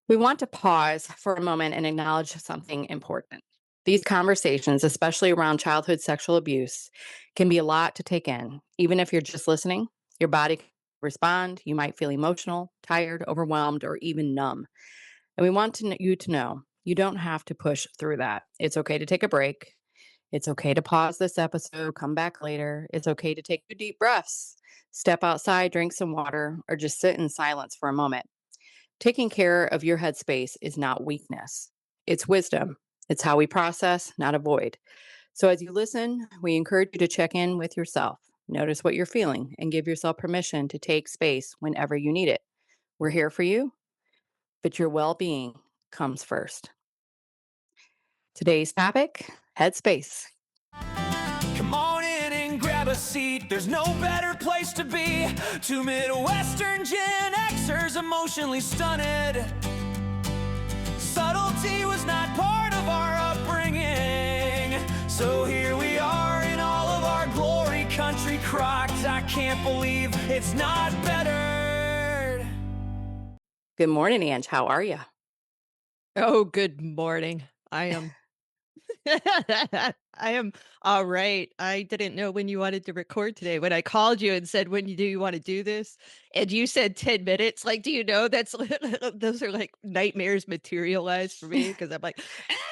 We want to pause for a moment and acknowledge something important. These conversations, especially around childhood sexual abuse, can be a lot to take in. Even if you're just listening, your body can respond. You might feel emotional, tired, overwhelmed, or even numb. And we want you to know you don't have to push through that. It's okay to take a break. It's okay to pause this episode, come back later. It's okay to take 2 deep breaths, step outside, drink some water, or just sit in silence for a moment. Taking care of your headspace is not weakness, it's wisdom. It's how we process, not avoid. So, as you listen, we encourage you to check in with yourself. Notice what you're feeling and give yourself permission to take space whenever you need it. We're here for you, but your well being comes first. Today's topic, headspace. Come on in and grab a seat. There's no better place to be. Two Midwestern Gen Xers emotionally stunted. Subtlety was not part of our upbringing. So here we are in all of our glory, country crocked. I can't believe it's not better. Good morning, Ange. How are you? Oh, good morning. I am I am all right. I didn't know when you wanted to record today. When I called you and said, "When do you want to do this?" And you said 10 minutes. Like, do you know that's those are like nightmares materialized for me because I'm like,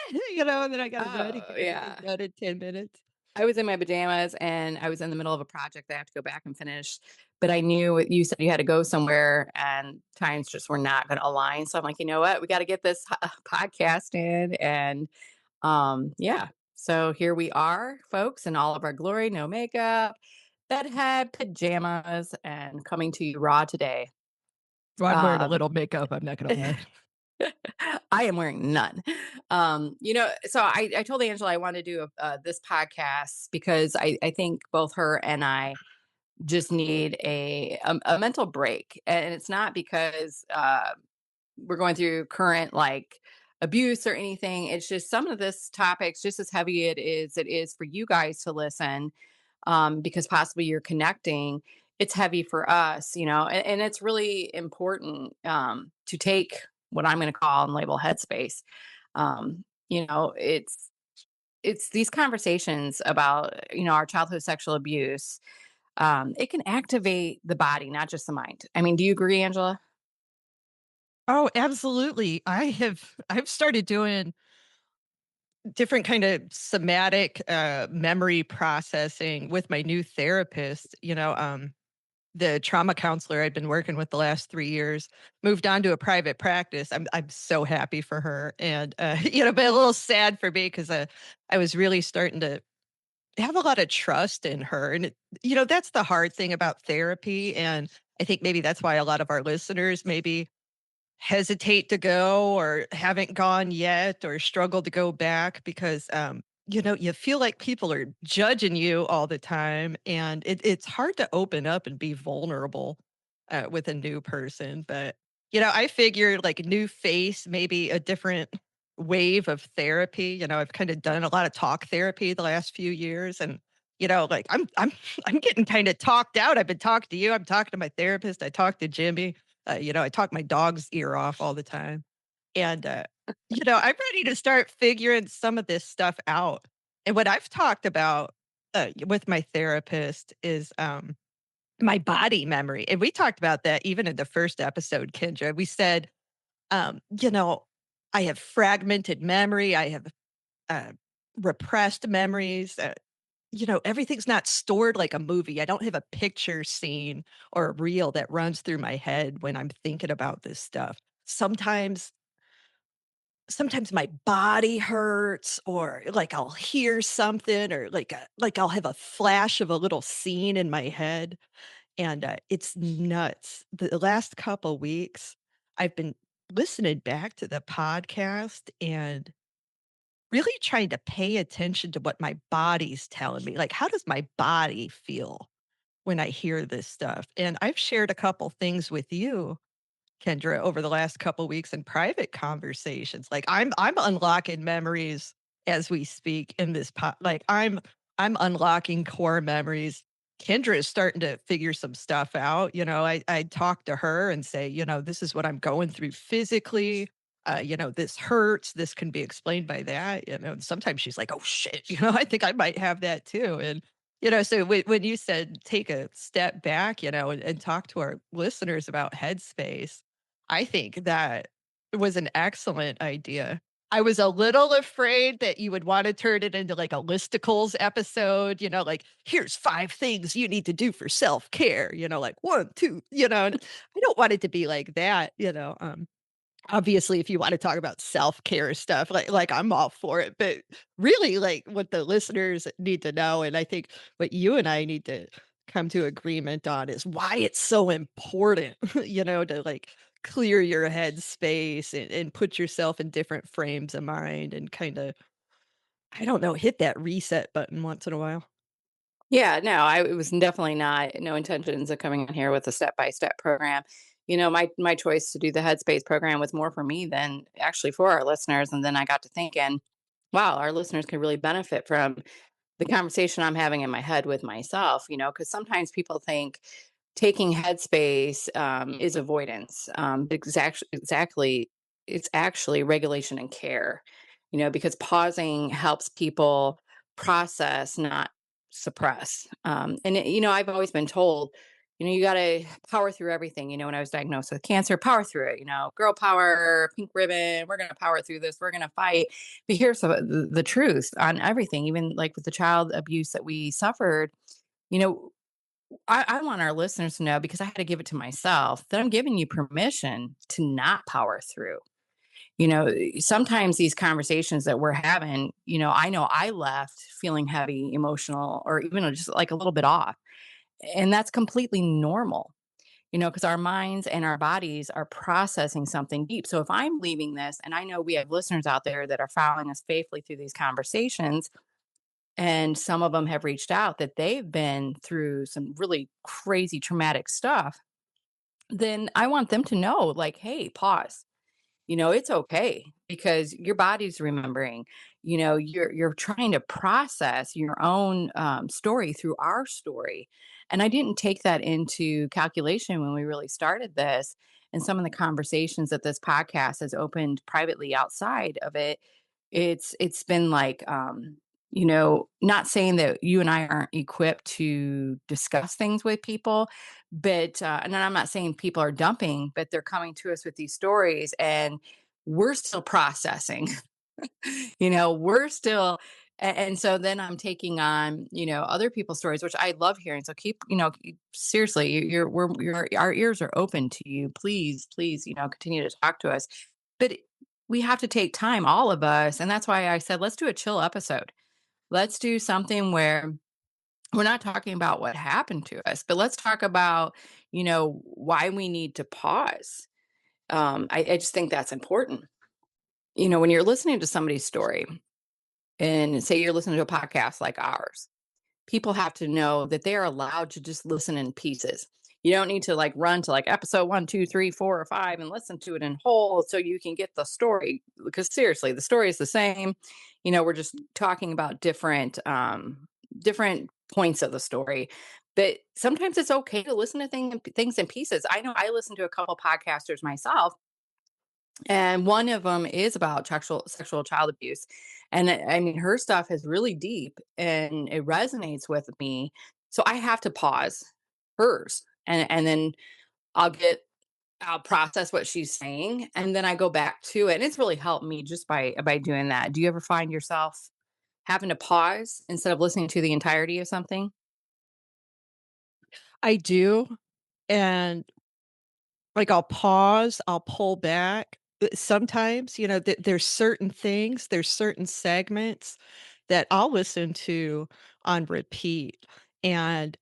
and then I got to run and Oh, get everything yeah. done in 10 minutes. I was in my pajamas and I was in the middle of a project that I have to go back and finish. But I knew you said you had to go somewhere and times just were not going to align. So I'm like, you know what? We got to get this podcast in. And yeah. So here we are, folks, in all of our glory, no makeup, bedhead, pajamas, and coming to you raw today. Well, I'm wearing a Um, little makeup. I'm not gonna lie. I am wearing none. So I told Angela I want to do this podcast because I think both her and I just need a mental break. And it's not because we're going through current like abuse or anything. It's just some of this topics, just as heavy it is for you guys to listen, because possibly you're connecting. It's heavy for us, and it's really important to take what I'm going to call and label headspace. It's these conversations about our childhood sexual abuse. It can activate the body, not just the mind. I mean, do you agree, Angela? Oh, absolutely. I've started doing different kind of somatic memory processing with my new therapist. The trauma counselor I'd been working with the last 3 years moved on to a private practice. I'm so happy for her, and but a little sad for me because I was really starting to have a lot of trust in her, and that's the hard thing about therapy, and I think maybe that's why a lot of our listeners maybe hesitate to go or haven't gone yet or struggle to go back because you feel like people are judging you all the time, and it's hard to open up and be vulnerable with a new person. But I figured like a new face, maybe a different wave of therapy. I've kind of done a lot of talk therapy the last few years, and like I'm getting kind of talked out. I've been talking to you, I'm talking to my therapist, I talked to Jimmy. I talk my dog's ear off all the time. And, I'm ready to start figuring some of this stuff out. And what I've talked about with my therapist is my body memory. And we talked about that even in the first episode, Kendra. We said, I have fragmented memory, I have uh, repressed memories. Everything's not stored like a movie. I don't have a picture scene or a reel that runs through my head when I'm thinking about this stuff. Sometimes my body hurts or like I'll hear something or like I'll have a flash of a little scene in my head, and it's nuts. The last couple weeks I've been listening back to the podcast and really trying to pay attention to what my body's telling me. Like, how does my body feel when I hear this stuff? And I've shared a couple things with you, Kendra, over the last couple weeks in private conversations. Like, I'm unlocking memories as we speak in this like I'm unlocking core memories. Kendra is starting to figure some stuff out. I talk to her and say, this is what I'm going through physically. this hurts. This can be explained by that. And sometimes she's like, oh shit, I think I might have that too. And, so when you said take a step back, and talk to our listeners about headspace, I think that was an excellent idea. I was a little afraid that you would wanna turn it into like a listicles episode, like, "Here's 5 things you need to do for self-care," like, 1, 2, and I don't want it to be like that, obviously, if you wanna talk about self-care stuff, like, I'm all for it, but really, like, what the listeners need to know, and I think what you and I need to come to agreement on is why it's so important, to, like, clear your head space and put yourself in different frames of mind and kinda, I don't know, hit that reset button once in a while. Yeah, no, it was definitely not no intentions of coming in here with a step-by-step program. My choice to do the Headspace program was more for me than actually for our listeners, and then I got to thinking, wow, our listeners could really benefit from the conversation I'm having in my head with myself, because sometimes people think taking headspace is avoidance. It's actually regulation and care, because pausing helps people process, not suppress. I've always been told, you got to power through everything. When I was diagnosed with cancer, power through it, girl power, pink ribbon, we're going to power through this, we're going to fight. But here's the truth on everything, even like with the child abuse that we suffered. You know, I want our listeners to know, because I had to give it to myself, that I'm giving you permission to not power through. Sometimes these conversations that we're having, I know I left feeling heavy, emotional, or even just like a little bit off. And that's completely normal, because our minds and our bodies are processing something deep. So if I'm leaving this, and I know we have listeners out there that are following us faithfully through these conversations, and some of them have reached out that they've been through some really crazy traumatic stuff, then I want them to know, like, hey, pause. It's okay, because your body's remembering. You're trying to process your own story through our story. And I didn't take that into calculation when we really started this. And some of the conversations that this podcast has opened privately outside of it, it's been like, not saying that you and I aren't equipped to discuss things with people, but and I'm not saying people are dumping, but they're coming to us with these stories, and we're still processing. We're still and so then I'm taking on, other people's stories, which I love hearing. So keep, seriously, our ears are open to you. Please, please, continue to talk to us. But we have to take time, all of us. And that's why I said, let's do a chill episode. Let's do something where we're not talking about what happened to us, but let's talk about, why we need to pause. I just think that's important. When you're listening to somebody's story, and say you're listening to a podcast like ours, people have to know that they are allowed to just listen in pieces. You don't need to like run to like episode 1, 2, 3, 4, or 5 and listen to it in whole so you can get the story. Because seriously, the story is the same. We're just talking about different points of the story. But sometimes it's okay to listen to things in pieces. I know I listen to a couple podcasters myself, and one of them is about sexual child abuse. And I mean, her stuff is really deep and it resonates with me. So I have to pause hers, and then I'll get I'll process what she's saying, and then I go back to it. And it's really helped me just by doing that. Do you ever find yourself having to pause instead of listening to the entirety of something? I do, and, like, I'll pause, I'll pull back. Sometimes, there's certain segments that I'll listen to on repeat, and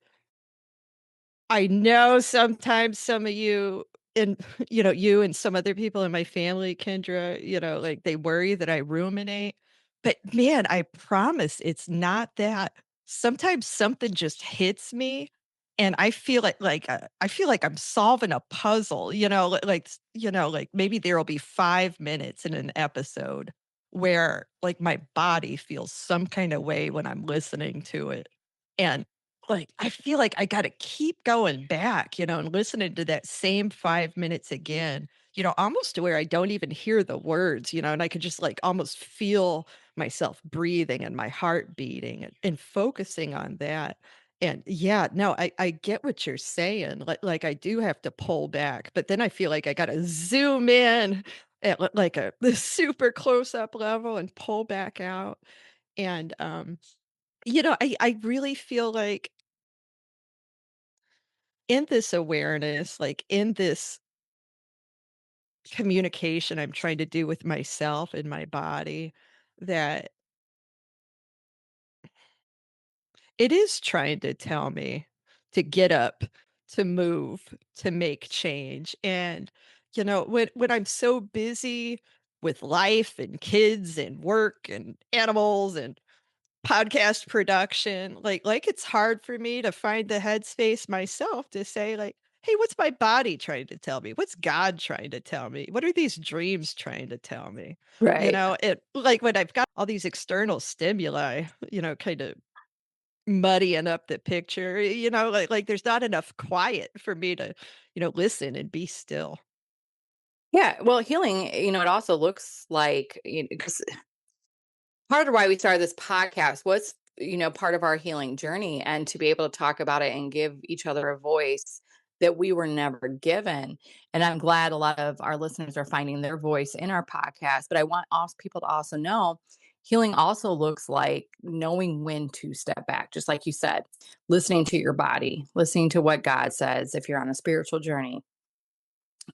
I know sometimes some of you and you and some other people in my family, Kendra, like they worry that I ruminate. But man, I promise it's not that. Sometimes something just hits me and I feel I feel like I'm solving a puzzle, like maybe there'll be 5 minutes in an episode where like my body feels some kind of way when I'm listening to it. And like, I feel like I gotta keep going back, and listening to that same 5 minutes again, almost to where I don't even hear the words, and I could just, like, almost feel myself breathing and my heart beating and focusing on that. And, yeah, no, I get what you're saying, like, I do have to pull back, but then I feel like I gotta zoom in at, like, the super close up level and pull back out. And, I really feel like in this awareness, like in this communication I'm trying to do with myself and my body, that it is trying to tell me to get up, to move, to make change. And, when I'm so busy with life and kids and work and animals and podcast production, like it's hard for me to find the headspace myself to say like, "Hey, what's my body trying to tell me? What's God trying to tell me? What are these dreams trying to tell me?" Right. It like when I've got all these external stimuli, kind of muddying up the picture, like there's not enough quiet for me to, listen and be still. Yeah. Well, healing, it also looks like, 'cause part of why we started this podcast was, part of our healing journey, and to be able to talk about it and give each other a voice that we were never given. And I'm glad a lot of our listeners are finding their voice in our podcast. But I want also people to also know healing also looks like knowing when to step back, just like you said, listening to your body, listening to what God says if you're on a spiritual journey.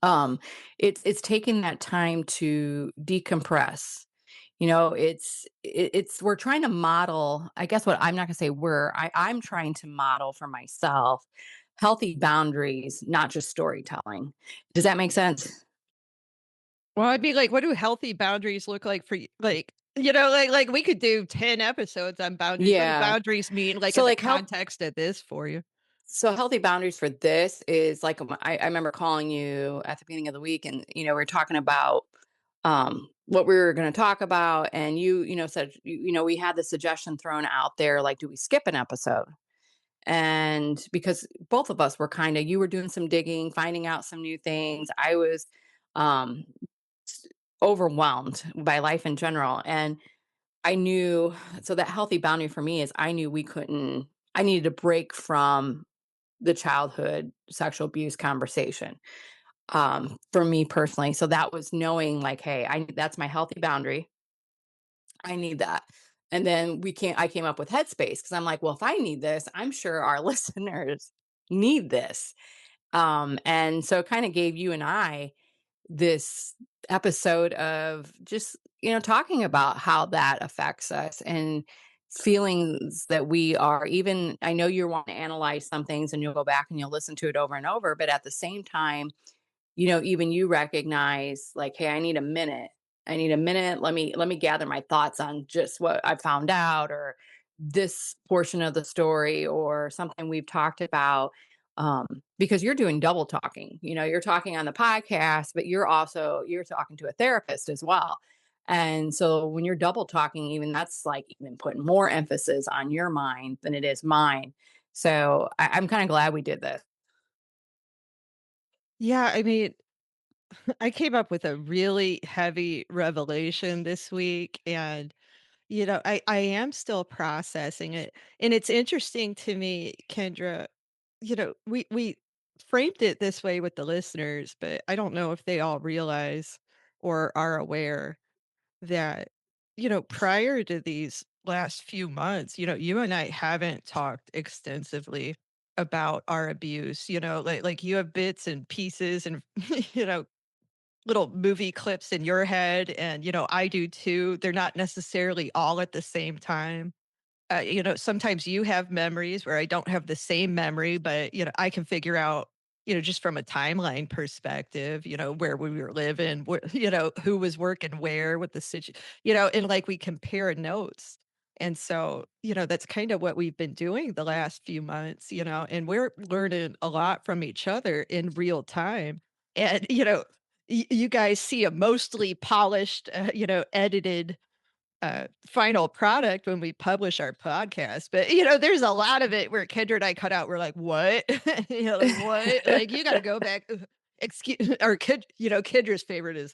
Um, it's taking that time to decompress. It's we're trying to model, I guess what I'm not gonna say I'm trying to model for myself healthy boundaries, not just storytelling. Does that make sense? Well, I'd be like, what do healthy boundaries look like for you? Like, like we could do 10 episodes on boundaries. What do Yeah. boundaries mean, like So in the like health context of this for you? so healthy boundaries for this is like I remember calling you at the beginning of the week, and we are talking about what we were going to talk about, and you said we had the suggestion thrown out there, like, do we skip an episode? And because both of us were kind of, you were doing some digging, finding out some new things. I was um s- overwhelmed by life in general. And I knew, so that healthy boundary for me is I knew we couldn't, I needed to break from the childhood sexual abuse conversation, for me personally. So that was knowing like, hey, that's my healthy boundary. I need that. And then I came up with headspace because I'm like, well, if I need this, I'm sure our listeners need this. And so it kind of gave you and I this episode of just, talking about how that affects us, and feelings that we are, even I know you want to analyze some things and you'll go back and you'll listen to it over and over, but at the same time, even you recognize like, hey, I need a minute. I need a minute. Let me gather my thoughts on just what I found out, or this portion of the story, or something we've talked about. Because you're doing double talking. You're talking on the podcast, but you're talking to a therapist as well. And so when you're double talking, even that's like even putting more emphasis on your mind than it is mine. So I'm kind of glad we did this. Yeah, I mean, I came up with a really heavy revelation this week, and I am still processing it. And it's interesting to me, Kendra, we framed it this way with the listeners, but I don't know if they all realize or are aware that, prior to these last few months, you and I haven't talked extensively about our abuse, like you have bits and pieces and, you know, little movie clips in your head. And, I do too. They're not necessarily all at the same time. Sometimes you have memories where I don't have the same memory, but, I can figure out, just from a timeline perspective, where we were living, who was working where with the situation, and like we compare notes. And so, that's kind of what we've been doing the last few months, and we're learning a lot from each other in real time. And, you guys see a mostly polished, edited final product when we publish our podcast. But, there's a lot of it where Kendra and I cut out. We're like, "What?" Like, "What?" Like, "You gotta go back." Excuse or Kendra's favorite is,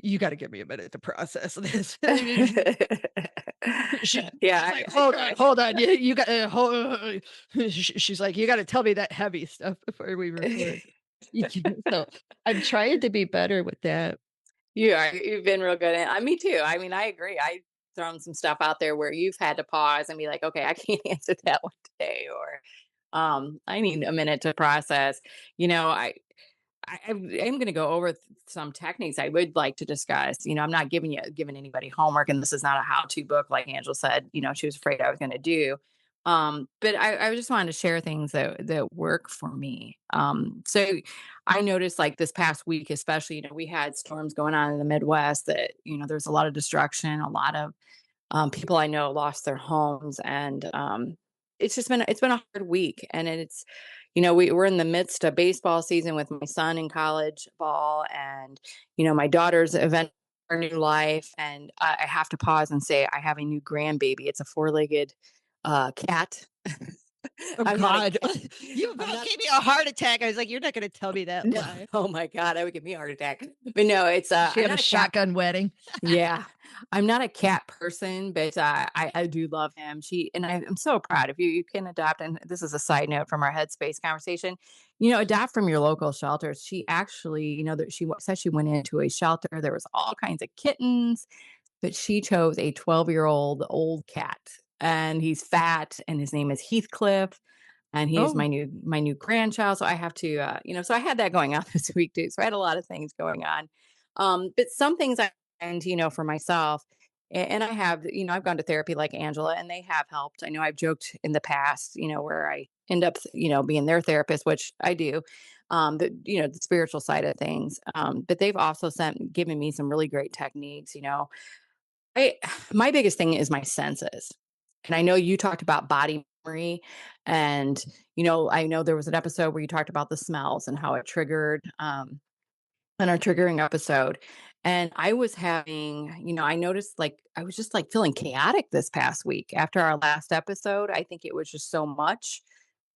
you gotta give me a minute to process this." Yeah, She's like, I "Hold on, try. hold on. You got hold." She's like, "You gotta tell me that heavy stuff before we record." So, I'm trying to be better with that. You are. You've been real good at me too. I mean, I agree. I've thrown some stuff out there where you've had to pause and be like, okay, I can't answer that one today, or I need a minute to process. You know, I'm going to go over some techniques I would like to discuss. I'm not giving anybody homework, and this is not a how-to book, like Angela said. She was afraid I was going to do. But I just wanted to share things that work for me. So I noticed, like this past week, especially, we had storms going on in the Midwest. That there's a lot of destruction, a lot of people I know lost their homes, and it's been a hard week, and we're in the midst of baseball season with my son in college ball, and my daughter's event, her new life, and I have to pause and say I have a new grandbaby. It's a four-legged cat. Oh I'm not a god. cat. You I'm about not. gave me a heart attack. I was like, "You're not gonna tell me that No, lie." oh my god, that would give me a heart attack. But no, it's She I'm have a not a cat. shotgun wedding. Yeah. I'm not a cat person, but I do love him. I'm so proud of you. You can adopt, and this is a side note from our headspace conversation. Adopt from your local shelters. She actually, that said she went into a shelter. There was all kinds of kittens, but she chose a 12-year-old old cat, and he's fat, and his name is Heathcliff, and he is Oh, my new grandchild. So I have to, so I had that going on this week too. So I had a lot of things going on, but some things I and for myself, and I have, I've gone to therapy like Angela, and they have helped. I know I've joked in the past, where I end up, being their therapist, which I do. The spiritual side of things, but they've also given me some really great techniques. I My biggest thing is my senses. And I know you talked about body memory, and I know there was an episode where you talked about the smells and how it triggered in our triggering episode. And I was having, I noticed, like, I was just like feeling chaotic this past week after our last episode. I think it was just so much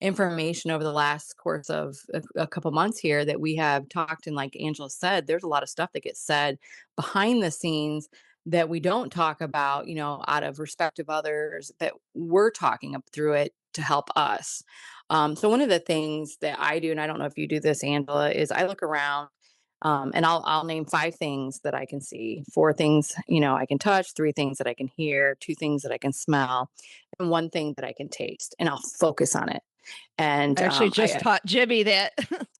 information over the last course of a couple months here that we have talked, and like Angela said, there's a lot of stuff that gets said behind the scenes that we don't talk about, out of respect of others, that we're talking up through it to help us. So one of the things that I do, and I don't know if you do this, Angela, is I look around, and I'll name five things that I can see, four things I can touch, three things that I can hear, two things that I can smell, and one thing that I can taste, and I'll focus on it. And I actually just taught Jimmy that.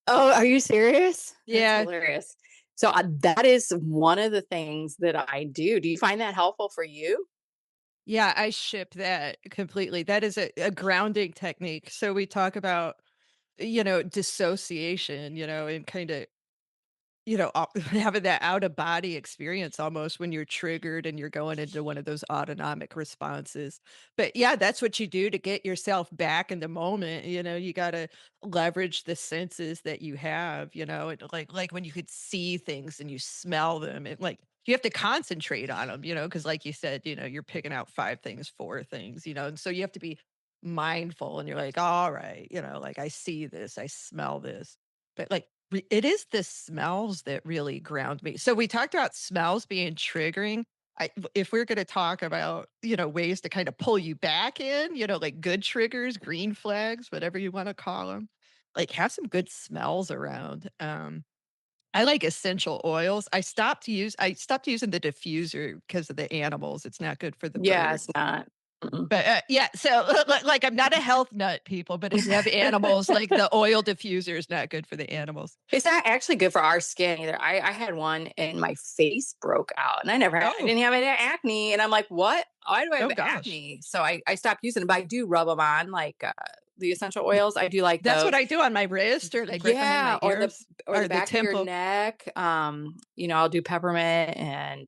oh, are you serious? That's Yeah. hilarious. So that is one of the things that I do. Do you find that helpful for you? Yeah, I ship that completely. That is a grounding technique. So we talk about, dissociation, and kinda having that out of body experience almost when you're triggered and you're going into one of those autonomic responses. But yeah, that's what you do to get yourself back in the moment. You got to leverage the senses that you have, and like when you could see things and you smell them, and like you have to concentrate on them, because like you said, you're picking out five things, four things, and so you have to be mindful and you're like, all right, like I see this, I smell this. But like it is the smells that really ground me. So we talked about smells being triggering. If we're going to talk about, ways to kind of pull you back in, like good triggers, green flags, whatever you want to call them, like have some good smells around. I like essential oils. I stopped using the diffuser because of the animals. It's not good for the Yeah, it's birds. not. Mm-mm. But, yeah, so, like, I'm not a health nut, people, but if you have animals, like, the oil diffuser is not good for the animals. It's not actually good for our skin either. I had one and my face broke out, and I Oh, didn't have any acne. And I'm like, what? Why do I have oh gosh. acne? So I stopped using it, but I do rub them on, like the essential oils. I do like That's what those. I do on my wrist or, like, right behind my Yeah, or the ears or or the the back of your temple. neck. I'll do peppermint, and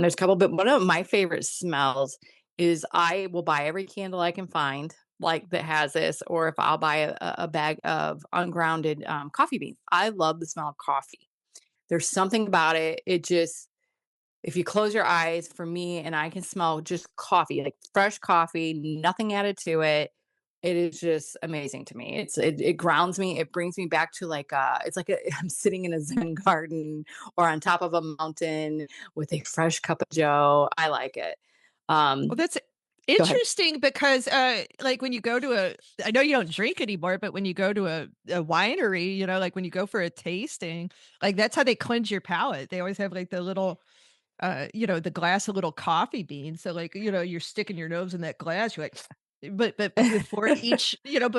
there's a couple, but one of my favorite smells is I will buy every candle I can find, like that has this, or if I'll buy a bag of ungrounded coffee beans. I love the smell of coffee. There's something about it. if you close your eyes for me and I can smell just coffee, like fresh coffee, nothing added to it, it is just amazing to me. It grounds me. It brings me back to like it's like I'm sitting in a Zen garden or on top of a mountain with a fresh cup of Joe. I like it. Well, Um, that's Go ahead. interesting because, like, when you go to I know you don't drink anymore, but when you go to a winery, like, when you go for a tasting, like, that's how they cleanse your palate. They always have, like, the little, the glass of little coffee beans. So, like, you're sticking your nose in that glass, you're like, but before Oh each sip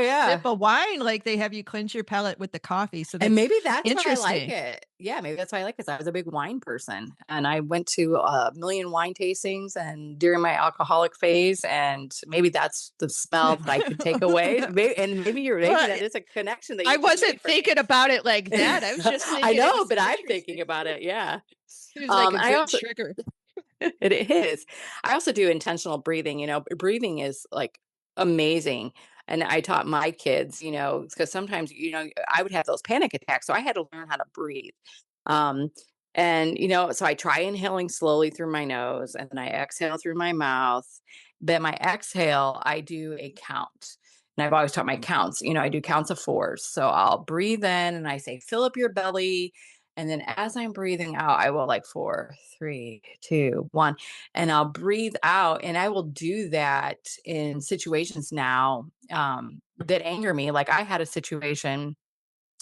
yeah. of wine, like, they have you cleanse your palate with the coffee. So And that's maybe that's why I like interesting. it. Yeah, maybe that's why I like it 'cause I was a big wine person, and I went to a million wine tastings and during my alcoholic phase, and maybe that's the smell that I could take away. Maybe you're maybe Well, that is a connection that I you just wasn't made for me. thinking about it like that. I was just I thinking it know, was but I'm thinking interesting. about it, yeah. It was like a I good also trigger. it is. I also do intentional breathing, breathing is, like, amazing, and I taught my kids, because sometimes, I would have those panic attacks, so I had to learn how to breathe, um, and, so I try inhaling slowly through my nose, and then I exhale through my mouth, but my exhale, I do a count, and I've always taught my counts, I do counts of 4s, so I'll breathe in and I say, "Fill up your belly," and then as I'm breathing out, I will like 4, 3, 2, 1, and I'll breathe out. And I will do that in situations now that anger me. Like I had a situation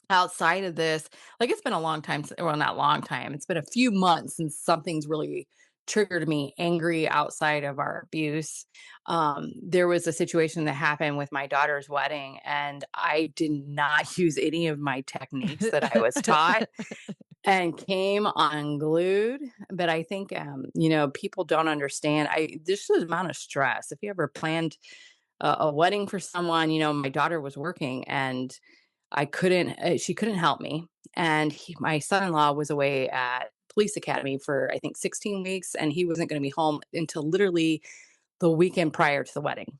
outside of this, like it's been a long time, well, not long time, it's been a few months since something's really triggered me angry outside of our abuse. There was a situation that happened with my daughter's wedding, and I did not use any of my techniques that I was taught and came unglued, but I think, people don't understand. There's the amount of stress. If you ever planned a wedding for someone, my daughter was working and she couldn't help me. And my son-in-law was away at police academy for, I think, 16 weeks, and he wasn't going to be home until literally the weekend prior to the wedding.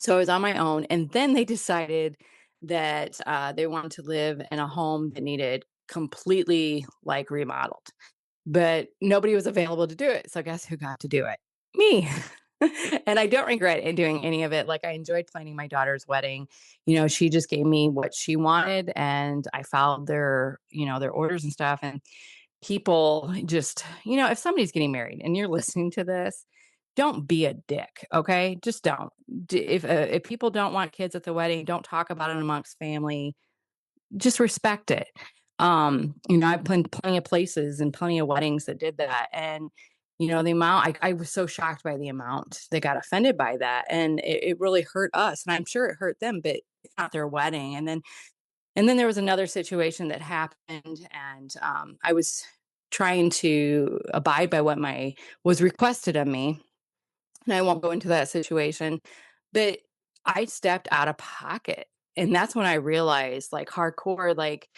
So I was on my own, and then they decided that, they wanted to live in a home that needed completely, like, remodeled, but nobody was available to do it, so guess who got to do it? Me. And I don't regret in doing any of it, like, I enjoyed planning my daughter's wedding, she just gave me what she wanted, and I followed their orders and stuff, and people just if somebody's getting married and you're listening to this, don't be a dick, okay? Just don't. If people don't want kids at the wedding, don't talk about it amongst family. Just respect it. I've planned plenty of places and plenty of weddings that did that, and the amount I was so shocked by the amount they got offended by that, and it really hurt us, and I'm sure it hurt them, but it's not their wedding. And then there was another situation that happened, and, I was trying to abide by what my was requested of me, and I won't go into that situation, but I stepped out of pocket, and that's when I realized, like, hardcore, like,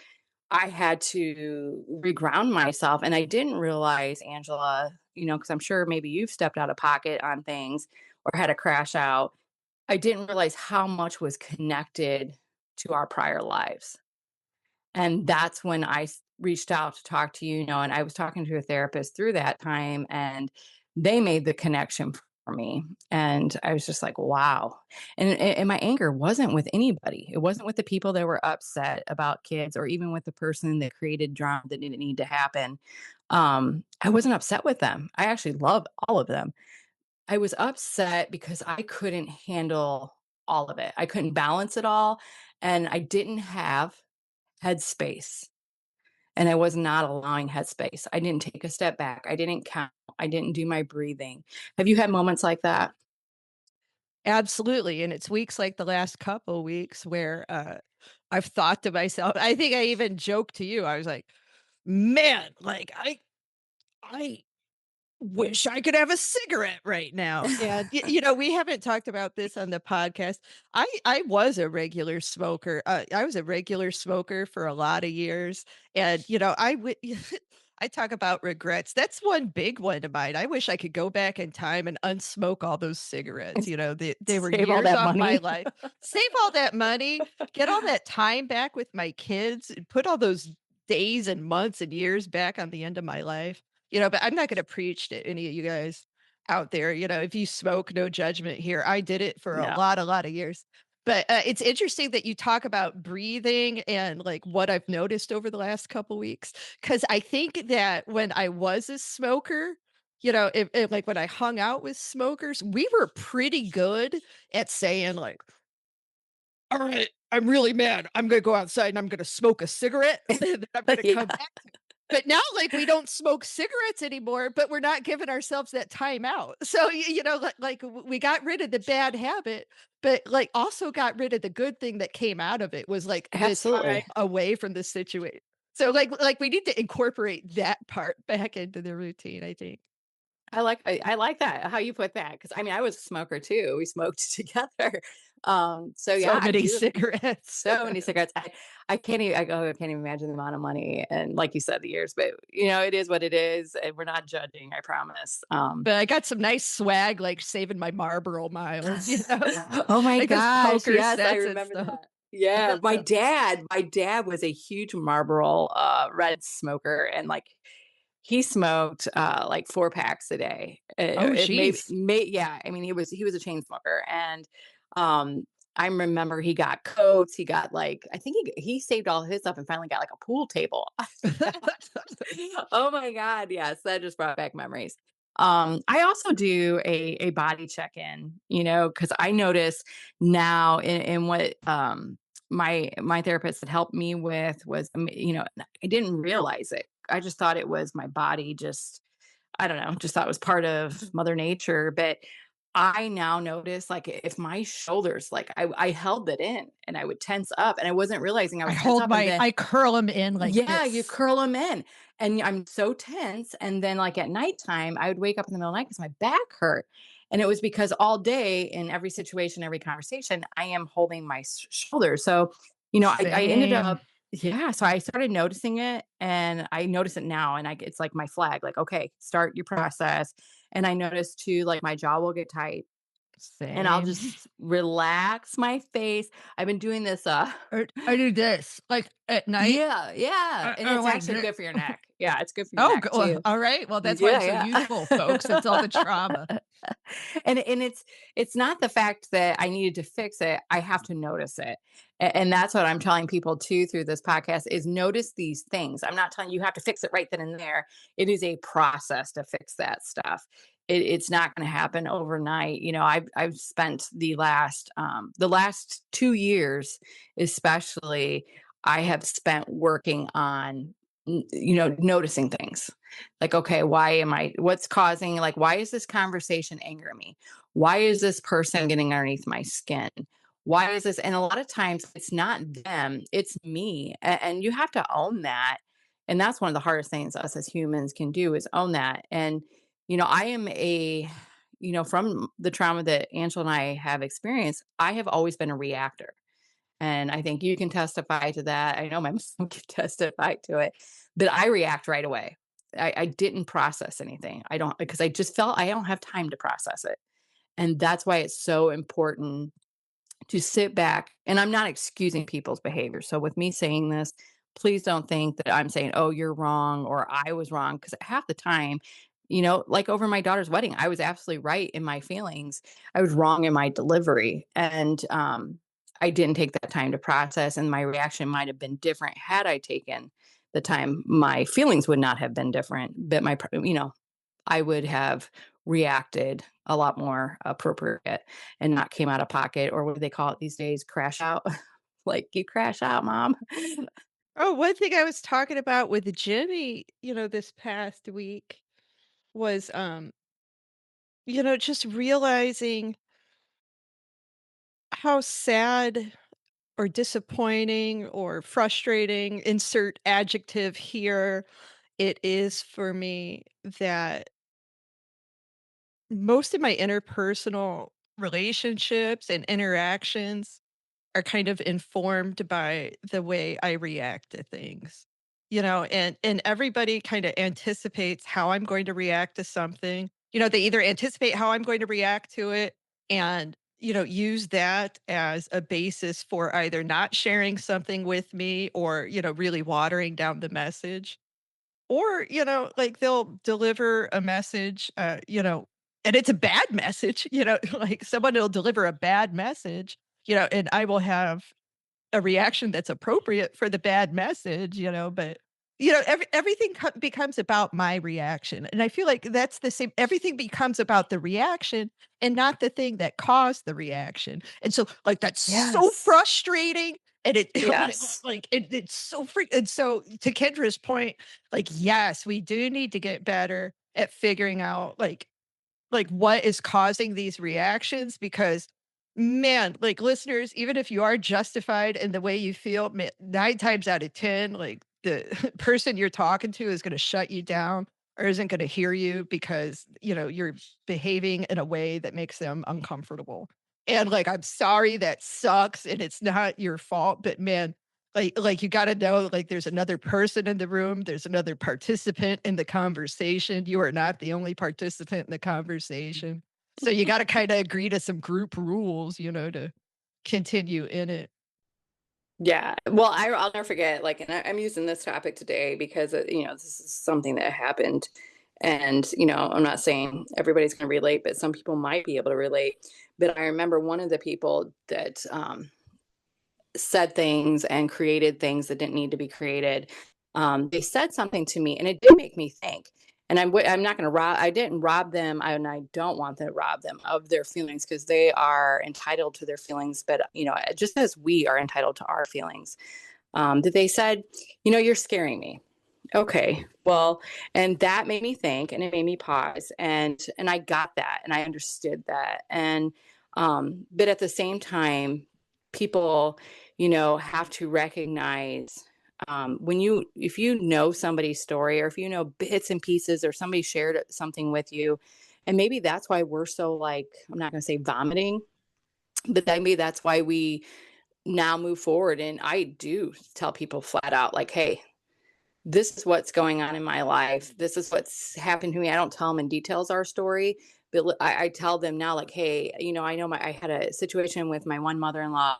I had to reground myself, and I didn't realize, Angela, because 'cause I'm sure maybe you've stepped out of pocket on things or had a crash out. I didn't realize how much was connected to our prior lives. And that's when reached out to talk to you, and I was talking to a therapist through that time, and they made the connection for me. And I was just like, wow. And my anger wasn't with anybody. It wasn't with the people that were upset about kids or even with the person that created drama that didn't need to happen. I wasn't upset with them. I actually love all of them. I was upset because I couldn't handle all of it. I couldn't balance it all. And I didn't have headspace, and I was not allowing headspace. I didn't take a step back. I didn't count. I didn't do my breathing. Have you had moments like that? Absolutely, and it's weeks like the last couple weeks where, I've thought to myself I think I even joked to you, I was like, "Man, like, I wish I could have a cigarette right now." And we haven't talked about this on the podcast. I was a regular smoker. I was a regular smoker for a lot of years, and I would. I talk about regrets. That's one big one of mine. I wish I could go back in time and unsmoke all those cigarettes. They were Save all years that off my money. life. Save all that money, get all that time back with my kids, and put all those days and months and years back on the end of my life. But I'm not going to preach to any of you guys out there. If you smoke, no judgment here. I did it for No. a lot of years. But it's interesting that you talk about breathing and like what I've noticed over the last couple weeks. Cause I think that when I was a smoker, if like when I hung out with smokers, we were pretty good at saying like, all right, I'm really mad. I'm going to go outside and I'm going to smoke a cigarette and then I'm going to Yeah, come back. But now, like, we don't smoke cigarettes anymore, but we're not giving ourselves that time out. So, we got rid of the bad habit, but like also got rid of the good thing that came out of it was like the time absolutely. away from the situation. So, like we need to incorporate that part back into the routine, I think. I like that, how you put that, because I mean, I was a smoker too, we smoked together. So yeah, So I many do cigarettes. so many cigarettes. I can't even I can't even imagine the amount of money and like you said, the years, but, it is what it is, and we're not judging, I promise. But I got some nice swag, like saving my Marlboro miles, Oh my like those gosh, poker yes, I sets and remember stuff. that. Yeah, my dad was a huge Marlboro, Red smoker, and, like, he smoked, like, 4 packs a day. Oh, It jeez. yeah, I mean, he was a chain smoker, and, um, I remember he got coats, he got, like I think he saved all his stuff and finally got, like, a pool table. Oh my god, yes, that just brought back memories. I also do a body check-in, because I notice now in what, my therapist had helped me with was, I didn't realize it. I just thought it was my body just I don't know, just thought it was part of Mother Nature, but I now notice, like, if my shoulders like, I held it in and I would tense up, and I wasn't realizing I was tense up, and then I curl them in like yeah, you this. curl them in, and I'm so tense, and then, like, at nighttime, I would wake up in the middle of the night because my back hurt, and it was because all day in every situation, every conversation, I am holding my shoulders, so, I ended Same. up yeah, so I started noticing it, and I notice it now, and it's like my flag, like, "Okay, start your process," and I notice too, like, my jaw will get tight, and I'll Same. just relax my face. I've been doing this, Or I do this, like, at night, yeah, yeah, and or it's like actually this. good for your neck. Yeah, it's good for your Oh, neck well, too. all right. Well, that's why I'm Yeah, so yeah. youthful, folks. It's all the trauma. And it's not the fact that I needed to fix it, I have to notice it. And that's what I'm telling people too through this podcast is notice these things. I'm not telling you have to fix it right then and there. It is a process to fix that stuff. It's not going to happen overnight. I've spent the last 2 years, especially, I have spent working on noticing things like, okay, what's causing, like, why is this conversation angering me? Why is this person getting underneath my skin? Why is this? And a lot of times it's not them, it's me. And you have to own that. And that's one of the hardest things us as humans can do is own that. And, I am from the trauma that Angela and I have experienced, I have always been a reactor. And I think you can testify to that. I know my mom can testify to it, that I react right away. I didn't process anything. I don't because I just felt I don't have time to process it. And that's why it's so important to sit back. And I'm not excusing people's behavior. So with me saying this, please don't think that I'm saying, oh, you're wrong or I was wrong. Because half the time, like over my daughter's wedding, I was absolutely right in my feelings. I was wrong in my delivery. And I didn't take that time to process. And my reaction might have been different had I taken the time. My feelings would not have been different, but I would have reacted a lot more appropriate and not came out of pocket, or what do they call it these days? Crash out. Like, you crash out, mom. Oh, one thing I was talking about with Jimmy, this past week was, just realizing how sad or disappointing or frustrating, insert adjective here, it is for me that most of my interpersonal relationships and interactions are kind of informed by the way I react to things. And everybody kind of anticipates how I'm going to react to something. They either anticipate how I'm going to react to it and use that as a basis for either not sharing something with me or really watering down the message, Or, like they'll deliver a message, and it's a bad message, like someone will deliver a bad message, and I will have a reaction that's appropriate for the bad message, but everything becomes about my reaction. And I feel like that's the same. Everything becomes about the reaction and not the thing that caused the reaction. And so like that's so Yes. frustrating. And it Yes. like it's so and so to Kendra's point, like, yes, we do need to get better at figuring out like what is causing these reactions because man, like listeners, even if you are justified in the way you feel, 9 times out of 10, like the person you're talking to is going to shut you down or isn't going to hear you because, you're behaving in a way that makes them uncomfortable. And like, I'm sorry that sucks and it's not your fault, but man, like you got to know like there's another person in the room, there's another participant in the conversation. You are not the only participant in the conversation. So you got to kind of agree to some group rules, to continue in it. Yeah. Well, I'll never forget, like, and I'm using this topic today because, this is something that happened. And, I'm not saying everybody's going to relate, but some people might be able to relate. But I remember one of the people that said things and created things that didn't need to be created. They said something to me and it did make me think. And I'm not going to I didn't rob them. And I don't want to rob them of their feelings because they are entitled to their feelings. But, just as we are entitled to our feelings, that they said, you're scaring me. Okay. Well, and that made me think and it made me pause and I got that and I understood that. And but at the same time, people, have to recognize when if you know somebody's story or if you know bits and pieces or somebody shared something with you, and maybe that's why we're so like, I'm not going to say vomiting, but maybe that's why we now move forward. And I do tell people flat out, like, hey, this is what's going on in my life. This is what's happened to me. I don't tell them in details our story, but I tell them now, like, hey, I know I had a situation with my one mother-in-law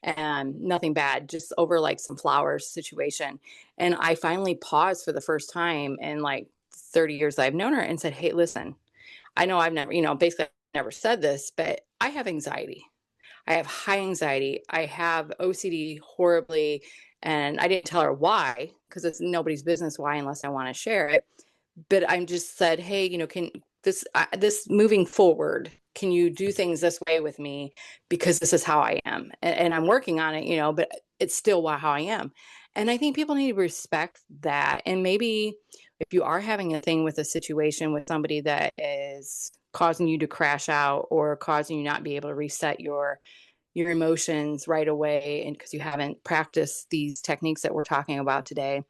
and nothing bad, just over like some flowers situation. And I finally paused for the first time in like 30 years I've known her and said, hey, listen, I know I've never, basically never said this, but I have anxiety. I have high anxiety. I have OCD horribly. And I didn't tell her why, because it's nobody's business why unless I want to share it. But I just said, hey, can this moving forward, can you do things this way with me? Because this is how I am. And I'm working on it, but it's still how I am. And I think people need to respect that. And maybe if you are having a thing with a situation with somebody that is causing you to crash out or causing you not be able to reset your emotions right away and because you haven't practiced these techniques that we're talking about today,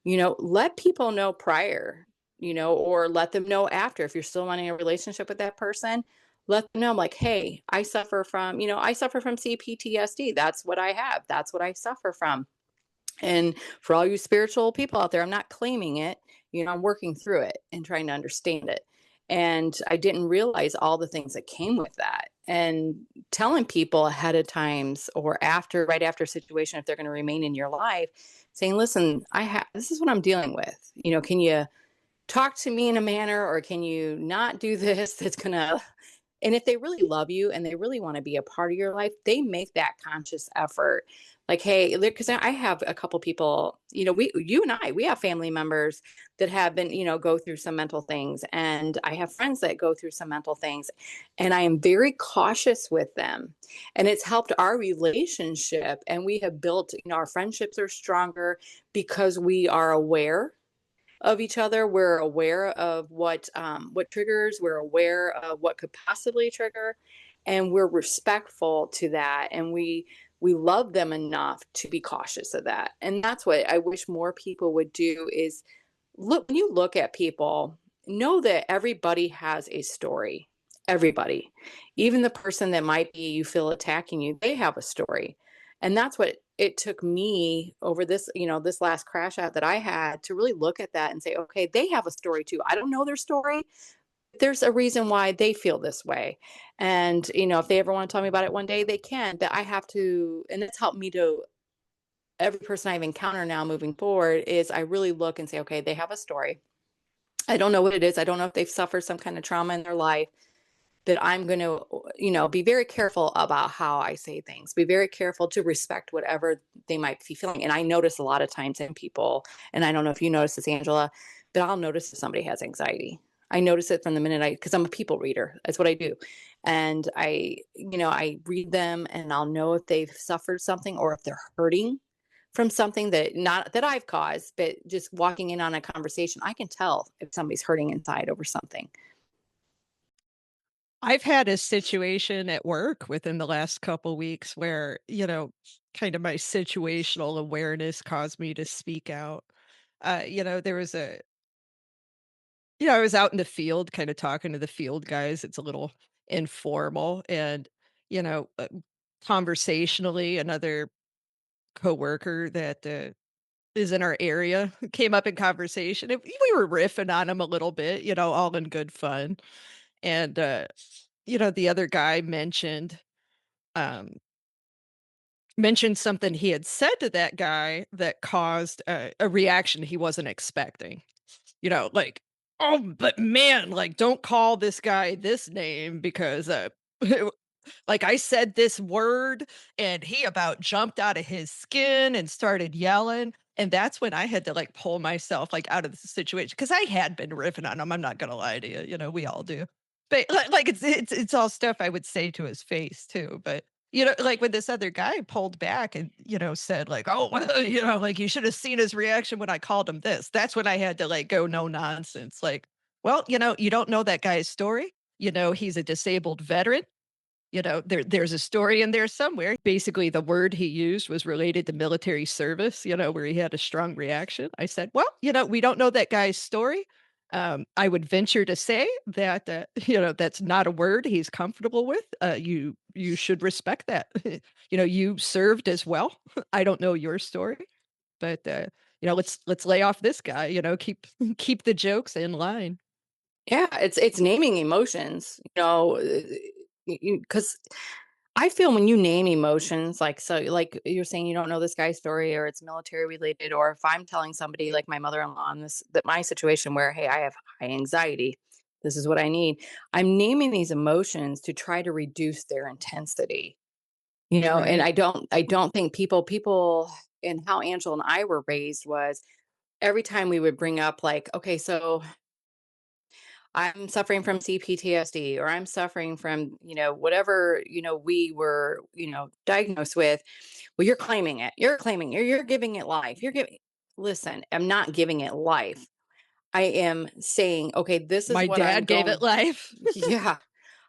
let people know prior, or let them know after. If you're still wanting a relationship with that person, let them know, like, hey, I suffer from CPTSD. That's what I have. That's what I suffer from. And for all you spiritual people out there, I'm not claiming it. I'm working through it and trying to understand it. And I didn't realize all the things that came with that. And telling people ahead of times or after, right after a situation, if they're going to remain in your life, saying, listen, this is what I'm dealing with. Can you talk to me in a manner or can you not do this that's going to, and if they really love you and they really want to be a part of your life, they make that conscious effort. Like, hey, because I have a couple people, you and we have family members that have been, go through some mental things. And I have friends that go through some mental things. And I am very cautious with them. And it's helped our relationship. And we have built, our friendships are stronger because we are aware of each other. We're aware of what triggers. We're aware of what could possibly trigger, and we're respectful to that. And we love them enough to be cautious of that. And that's what I wish more people would do is look, when you look at people, know that everybody has a story. Everybody, even the person that might be you feel attacking you, they have a story. And that's what it took me over this, this last crash out that I had to really look at that and say, okay, they have a story too. I don't know their story. There's a reason why they feel this way. And, if they ever want to tell me about it one day, they can. But I have to, and it's helped me to every person I've encountered now moving forward is I really look and say, okay, they have a story. I don't know what it is. I don't know if they've suffered some kind of trauma in their life, that I'm going to, be very careful about how I say things, be very careful to respect whatever they might be feeling. And I notice a lot of times in people, and I don't know if you notice this, Angela, but I'll notice if somebody has anxiety. I notice it from the minute because I'm a people reader. That's what I do. And I read them and I'll know if they've suffered something or if they're hurting from something that not that I've caused, but just walking in on a conversation, I can tell if somebody's hurting inside over something. I've had a situation at work within the last couple weeks where, kind of my situational awareness caused me to speak out. There was I was out in the field kind of talking to the field guys. It's a little informal and, you know, uh, conversationally, another coworker that is in our area came up in conversation. And we were riffing on him a little bit, all in good fun. And, the other guy um, mentioned something he had said to that guy that caused a reaction he wasn't expecting. Like, "Oh, but man, like, don't call this guy this name because, like, I said this word and he about jumped out of his skin and started yelling." And that's when I had to, like, pull myself, like, out of the situation because I had been riffing on him, I'm not gonna lie to you, we all do. But, like, it's all stuff I would say to his face too, but, like, when this other guy pulled back and, said, like, "Oh, well, like, you should have seen his reaction when I called him this." That's when I had to, like, go no nonsense, like, "Well, you don't know that guy's story. He's a disabled veteran. There's a story in there somewhere." Basically, the word he used was related to military service, where he had a strong reaction. I said, "Well, we don't know that guy's story. I would venture to say that, that's not a word he's comfortable with. You should respect that. You served as well. I don't know your story, but let's lay off this guy. Keep keep the jokes in line." Yeah, it's naming emotions, because I feel when you name emotions, like you're saying you don't know this guy's story or it's military related, or if I'm telling somebody like my mother-in-law in this that my situation where, hey, I have high anxiety, this is what I need. I'm naming these emotions to try to reduce their intensity, and Right. I don't think people and how Angela and I were raised was every time we would bring up like, okay, so I'm suffering from CPTSD or I'm suffering from, whatever, we were, diagnosed with. Well, you're claiming it. You're claiming you're giving it life. You're giving listen, I'm not giving it life. I am saying, okay, this is My what I'm dad gave it going. life. Yeah,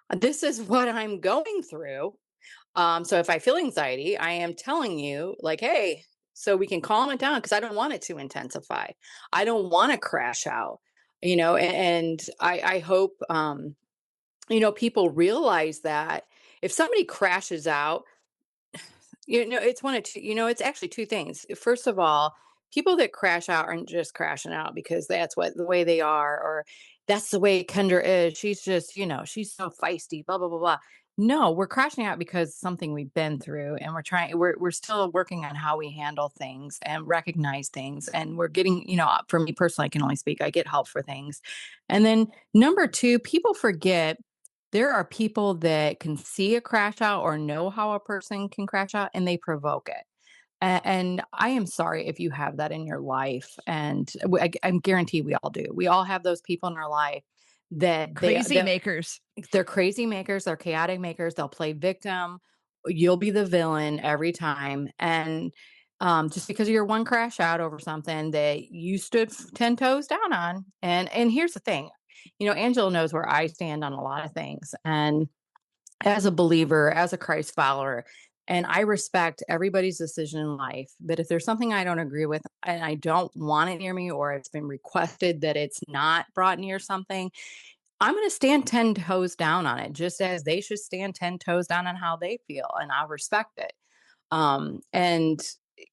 this is what I'm going through. So if I feel anxiety, I am telling you, like, hey, so we can calm it down because I don't want it to intensify. I don't want to crash out, and I hope people realize that if somebody crashes out, it's one of two, it's actually two things. First of all, people that crash out aren't just crashing out because that's what the way they are, or that's the way Kendra is. She's just, she's so feisty, blah, blah, blah, blah. No, we're crashing out because something we've been through and we're still working on how we handle things and recognize things. And we're getting, for me personally, I can only speak, I get help for things. And then number two, people forget there are people that can see a crash out or know how a person can crash out and they provoke it. And I am sorry if you have that in your life. And I guarantee we all do. We all have those people in our life that Crazy makers. they're crazy makers, they're chaotic makers. They'll play victim. You'll be the villain every time. And just because of your one crash out over something that you stood 10 toes down on. And here's the thing, Angela knows where I stand on a lot of things. And as a believer, as a Christ follower, and I respect everybody's decision in life. But if there's something I don't agree with and I don't want it near me, or it's been requested that it's not brought near something, I'm going to stand 10 toes down on it, just as they should stand 10 toes down on how they feel. And I'll respect it. And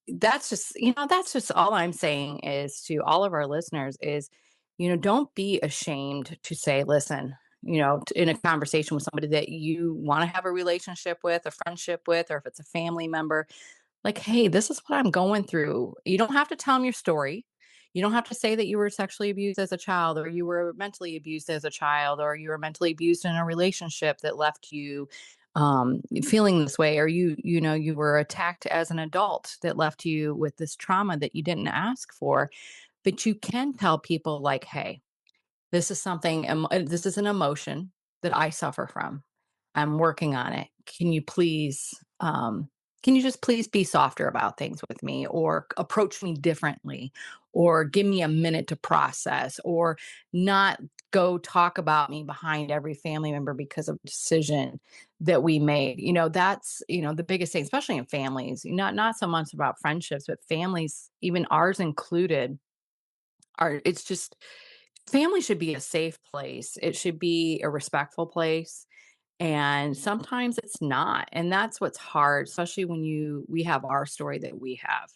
that's just all I'm saying is to all of our listeners is, don't be ashamed to say, listen, in a conversation with somebody that you want to have a relationship with, a friendship with, or if it's a family member, Like, "Hey, this is what I'm going through." You don't have to tell them your story. You don't have to say that you were sexually abused as a child, or you were mentally abused as a child, or you were mentally abused in a relationship that left you, feeling this way, or you were attacked as an adult that left you with this trauma that you didn't ask for. But you can tell people like, "Hey, this is an emotion that I suffer from. I'm working on it. Can you just please be softer about things with me, or approach me differently, or give me a minute to process, or not go talk about me behind every family member because of a decision that we made." That's the biggest thing, especially in families. Not so much about friendships, but families, even ours included, are it's just family should be a safe place. It should be a respectful place, and sometimes it's not, and that's what's hard, especially when you we have our story that we have.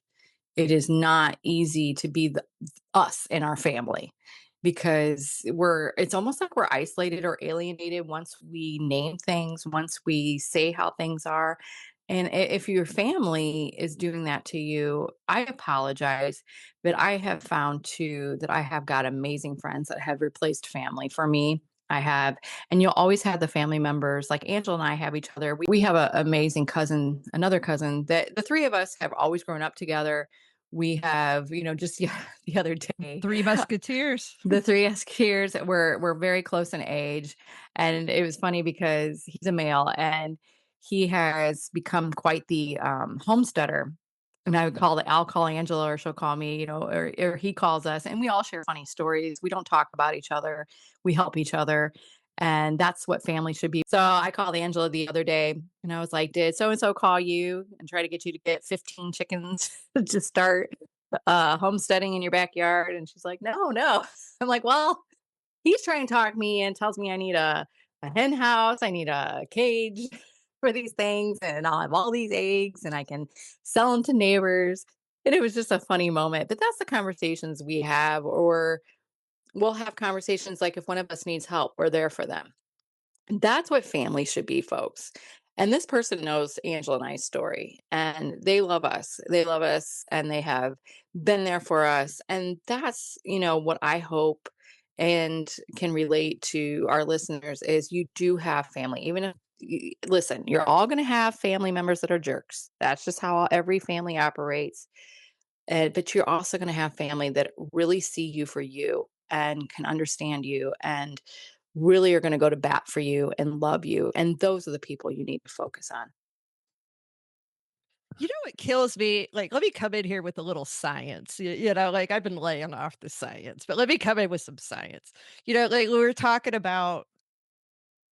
It is not easy to be the us in our family, because it's almost like we're isolated or alienated once we name things, once we say how things are. And if your family is doing that to you, I apologize. But I have found too that I have got amazing friends that have replaced family for me. I have, and you'll always have the family members like Angela and I have each other. We have an amazing cousin, another cousin, that the three of us have always grown up together. We have, just the other day, Three Musketeers. the three Musketeers were very close in age, and it was funny because he's a male, and he has become quite the, homesteader. And I'll call Angela, or she'll call me, or he calls us, and we all share funny stories. We don't talk about each other. We help each other, and that's what family should be. So I called Angela the other day, and I was like, "Did so and so call you and try to get you to get 15 chickens to start homesteading in your backyard?" And she's like, "No, no." I'm like, "Well, he's trying to talk me and tells me I need a hen house, I need a cage for these things, and I'll have all these eggs, and I can sell them to neighbors." And it was just a funny moment. But that's the conversations we have, or we'll have conversations like if one of us needs help, we're there for them. That's what family should be, folks. And this person knows Angela and I's story, and they love us. They love us, and they have been there for us. And that's, what I hope and can relate to our listeners is you do have family. Even if, listen, you're all going to have family members that are jerks. That's just how every family operates. But you're also going to have family that really see you for you and can understand you, and really are gonna go to bat for you and love you, and those are the people you need to focus on. You know what kills me? Like, let me come in here with a little science. Like I've been laying off the science, but let me come in with some science. Like we were talking about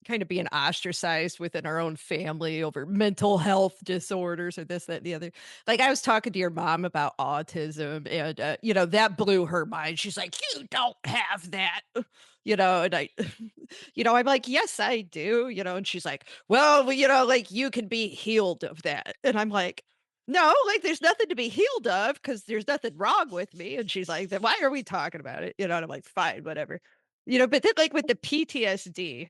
kind of being ostracized within our own family over mental health disorders or this, that, and the other. Like I was talking to your mom about autism and, that blew her mind. She's like, you don't have that, and I'm like, yes, I do, and she's like, well, like you can be healed of that. And I'm like, no, like there's nothing to be healed of because there's nothing wrong with me. And she's like, then why are we talking about it? And I'm like, fine, whatever. But then like with the PTSD,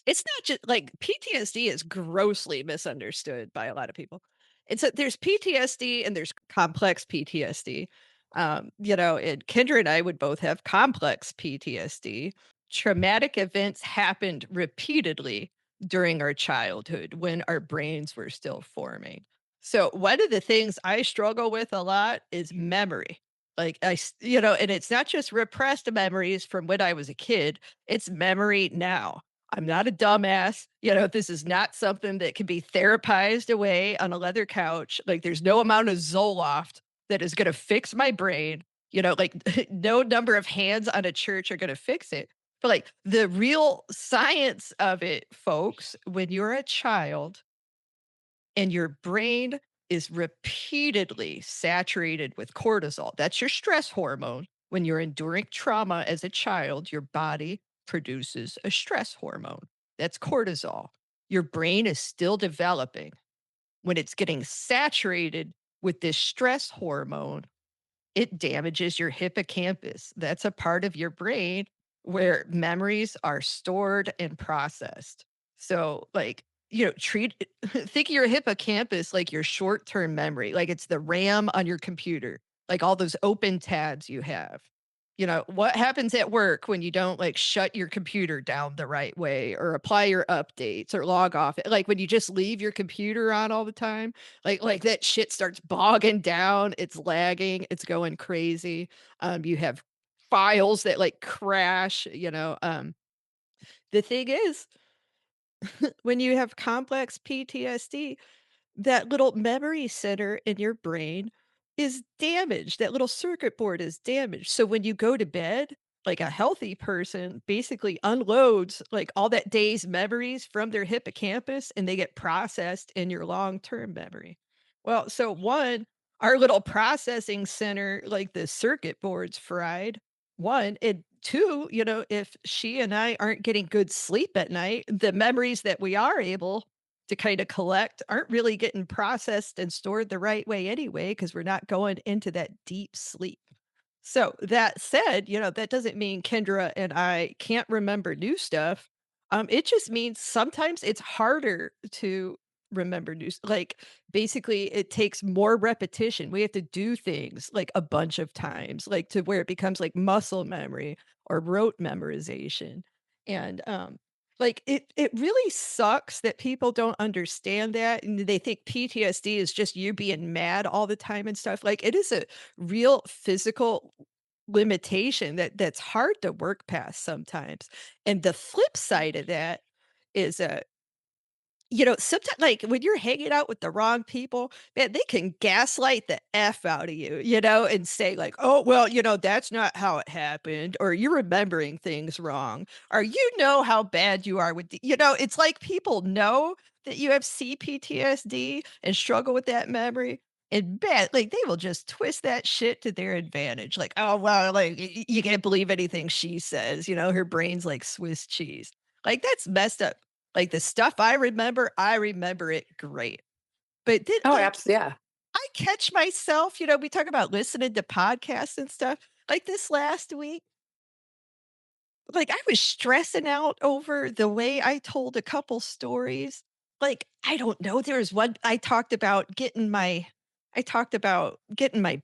it's not just like PTSD is grossly misunderstood by a lot of people. And so there's PTSD and there's complex PTSD. And Kendra and I would both have complex PTSD. Traumatic events happened repeatedly during our childhood when our brains were still forming. So one of the things I struggle with a lot is memory. Like and it's not just repressed memories from when I was a kid, it's memory now. I'm not a dumbass. This is not something that can be therapized away on a leather couch. Like, there's no amount of Zoloft that is going to fix my brain. Like, no number of hands on a church are going to fix it. But, like, the real science of it, folks, when you're a child and your brain is repeatedly saturated with cortisol. That's your stress hormone. When you're enduring trauma as a child, your body produces a stress hormone. That's cortisol. Your brain is still developing. When it's getting saturated with this stress hormone, it damages your hippocampus. That's a part of your brain where memories are stored and processed. So, like, treat think of your hippocampus like your short-term memory, like it's the RAM on your computer, like all those open tabs you have. What happens at work when you don't like shut your computer down the right way or apply your updates or log off? Like when you just leave your computer on all the time, like that shit starts bogging down, it's lagging, it's going crazy. You have files that like crash. The thing is, when you have complex PTSD, that little memory center in your brain is damaged. That little circuit board is damaged. So when you go to bed, like a healthy person basically unloads like all that day's memories from their hippocampus and they get processed in your long-term memory. Well, so one, our little processing center, like the circuit board's fried. One, and two, if she and I aren't getting good sleep at night, the memories that we are able to kind of collect aren't really getting processed and stored the right way anyway, because we're not going into that deep sleep. So that said, that doesn't mean Kendra and I can't remember new stuff. It just means sometimes it's harder to remember like basically it takes more repetition. We have to do things like a bunch of times, like to where it becomes like muscle memory or rote memorization. And like it really sucks that people don't understand that and they think PTSD is just you being mad all the time and stuff. Like it is a real physical limitation that's hard to work past sometimes. And the flip side of that is sometimes like when you're hanging out with the wrong people, man, they can gaslight the F out of you, and say like, oh, well, that's not how it happened, or you're remembering things wrong, or how bad you are with it's like people know that you have CPTSD and struggle with that memory. And bet like they will just twist that shit to their advantage. Like, oh well, like you can't believe anything she says, her brain's like Swiss cheese. Like that's messed up. Like, the stuff I remember it great. But then, Oh, like, absolutely. Yeah. I catch myself, we talk about listening to podcasts and stuff. Like, this last week, like, I was stressing out over the way I told a couple stories. Like, I don't know, there was one I talked about getting my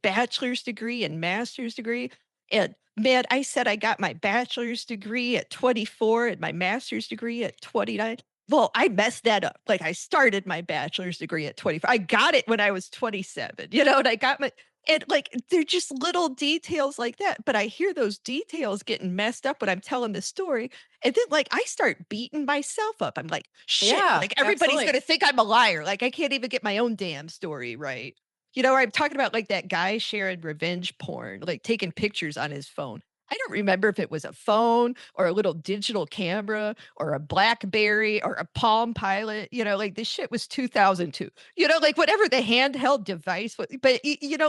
bachelor's degree and master's degree, and, man, I said I got my bachelor's degree at 24 and my master's degree at 29. Well, I messed that up. Like, I started my bachelor's degree at 24. I got it when I was 27, and I got my and, like, they're just little details like that, but I hear those details getting messed up when I'm telling the story, and then, like, I start beating myself up. I'm like, "Shit, Yeah, like, everybody's absolutely. gonna think I'm a liar, like, I can't even get my own damn story right." I'm talking about, like, that guy sharing revenge porn, like, taking pictures on his phone. I don't remember if it was a phone or a little digital camera or a BlackBerry or a Palm Pilot, like, this shit was 2002. Like, whatever the handheld device was, but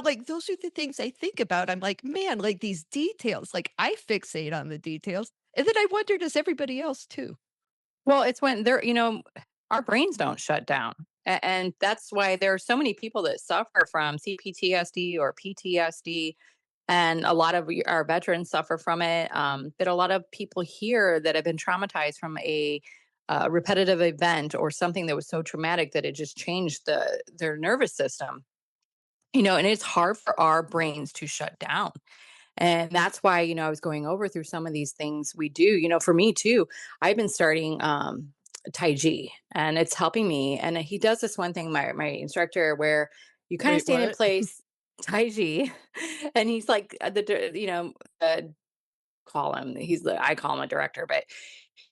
like, those are the things I think about. I'm like, "Man, like, these details," like, I fixate on the details, and then I wonder, does everybody else too? Well, it's when our brains don't shut down. And that's why there are so many people that suffer from CPTSD or PTSD. And a lot of our veterans suffer from it. But a lot of people here that have been traumatized from a repetitive event or something that was so traumatic that it just changed their nervous system. And it's hard for our brains to shut down. And that's why, I was going over through some of these things we do. For me too, I've been starting Tai Chi and it's helping me. And he does this one thing, my instructor, where you kind of Wait, stand in what? place, Tai Chi, and he's like I call him a director, but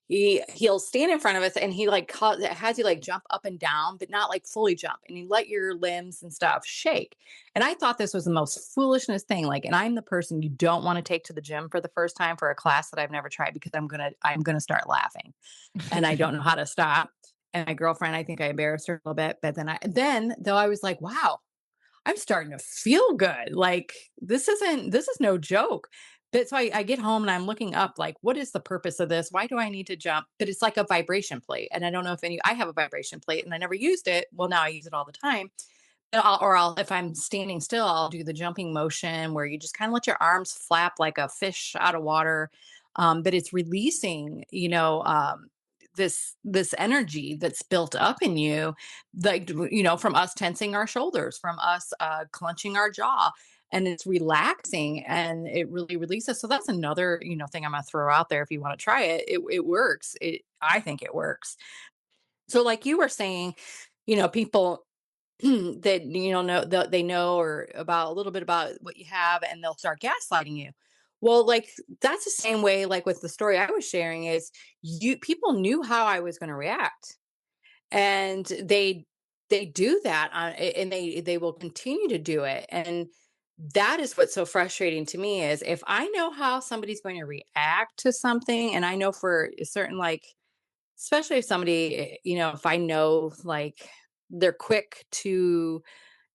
he'll stand in front of us and he like has you like jump up and down, but not like fully jump. And you let your limbs and stuff shake. And I thought this was the most foolishness thing. Like, and I'm the person you don't want to take to the gym for the first time for a class that I've never tried because I'm gonna start laughing and I don't know how to stop. And my girlfriend, I think I embarrassed her a little bit, but then though I was like, wow, I'm starting to feel good. Like this is no joke. But so I get home and I'm looking up like, what is the purpose of this? Why do I need to jump? But it's like a vibration plate. And I don't know if I have a vibration plate and I never used it. Well, now I use it all the time. And if I'm standing still, I'll do the jumping motion where you just kind of let your arms flap like a fish out of water. But it's releasing, this energy that's built up in you, like, from us tensing our shoulders, from us clenching our jaw, and it's relaxing and it really releases. So that's another, thing I'm gonna throw out there if you want to try it. It works. I think it works. So like you were saying, people that know that they know or about a little bit about what you have, and they'll start gaslighting you. Well, like, that's the same way, like with the story I was sharing, is you people knew how I was going to react, and they do that and they will continue to do it. And that is what's so frustrating to me, is if I know how somebody's going to react to something, and I know for a certain, like, especially if somebody, if I know, like, they're quick to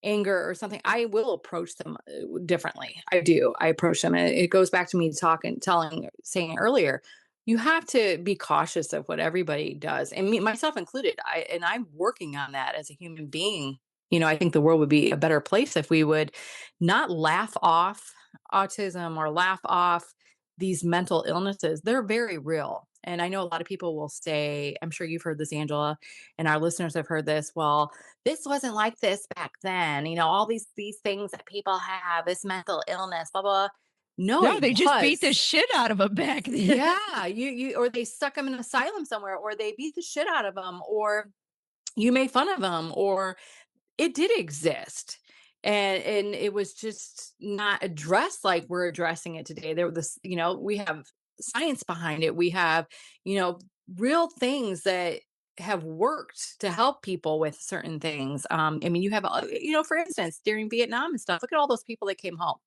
anger or something, I will approach them differently. I do. I approach them. And it goes back to me saying earlier, you have to be cautious of what everybody does, and me, myself included. I'm working on that as a human being. I think the world would be a better place if we would not laugh off autism or laugh off these mental illnesses. They're very real. And I know a lot of people will say, I'm sure you've heard this, Angela, and our listeners have heard this. Well, this wasn't like this back then. All these things that people have, this mental illness, blah blah. No, No, it they just beat the was. shit out of him back then. Yeah, or they stuck them in an asylum somewhere, or they beat the shit out of them, or you made fun of them, or it did exist. And it was just not addressed like we're addressing it today. There was, we have science behind it. We have, you know, real things that have worked to help people with certain things. I mean, you have, for instance, during Vietnam and stuff, look at all those people that came home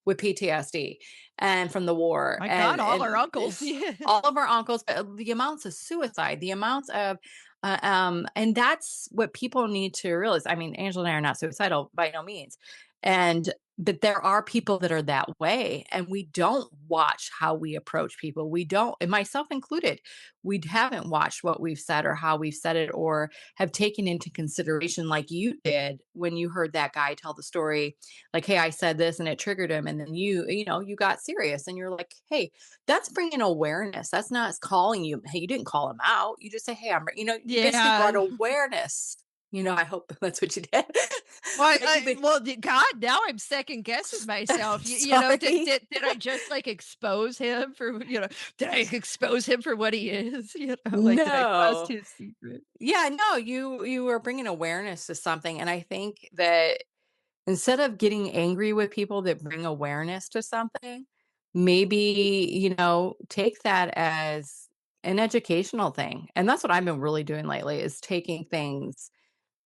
with PTSD and from the war, My God, all our and uncles. Yeah. all of our uncles, but the amounts of suicide, the amounts of and that's what people need to realize. I mean, Angela and I are not suicidal by no means. And but there are people that are that way, and we don't watch how we approach people. We don't, and myself included, we haven't watched what we've said or how we've said it, or have taken into consideration, like you did when you heard that guy tell the story, like, hey, I said this and it triggered him. And then you got serious and you're like, hey, that's bringing awareness. That's not calling you. Hey, you didn't call him out. You just say, hey, you basically brought Yeah. awareness. I hope that's what you did. Well, Like, God, now I'm second guessing myself. sorry. Did I just like expose him for, did I expose him for what he is? Like, did I bust No. his secret? Yeah, no, you were bringing awareness to something. And I think that instead of getting angry with people that bring awareness to something, maybe, take that as an educational thing. And that's what I've been really doing lately, is taking things.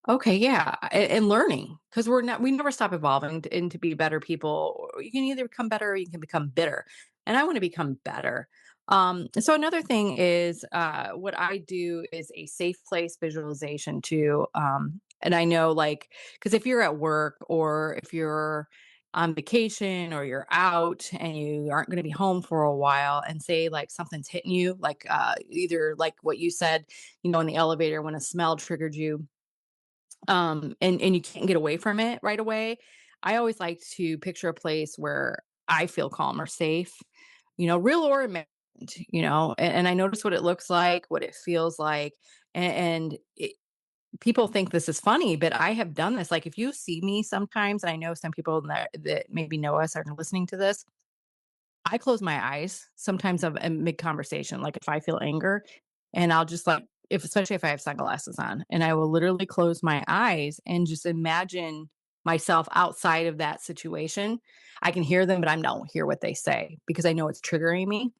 Okay, yeah, and learning, because we never stop evolving and to be better people. Or you can either become better or you can become bitter, and I want to become better. So another thing is, what I do is a safe place visualization too. And I know, like, because if you're at work or if you're on vacation or you're out and you aren't going to be home for a while, and say like something's hitting you, like either like what you said, in the elevator when a smell triggered you, and you can't get away from it right away. I always like to picture a place where I feel calm or safe, real or imagined, and I notice what it looks like, what it feels like. And people think this is funny, but I have done this. Like, if you see me sometimes, and I know some people that maybe know us are listening to this, I close my eyes sometimes of a mid conversation, like if I feel anger, and I'll just, like, if especially if I have sunglasses on, and I will literally close my eyes and just imagine myself outside of that situation. I can hear them, but I don't hear what they say because I know it's triggering me.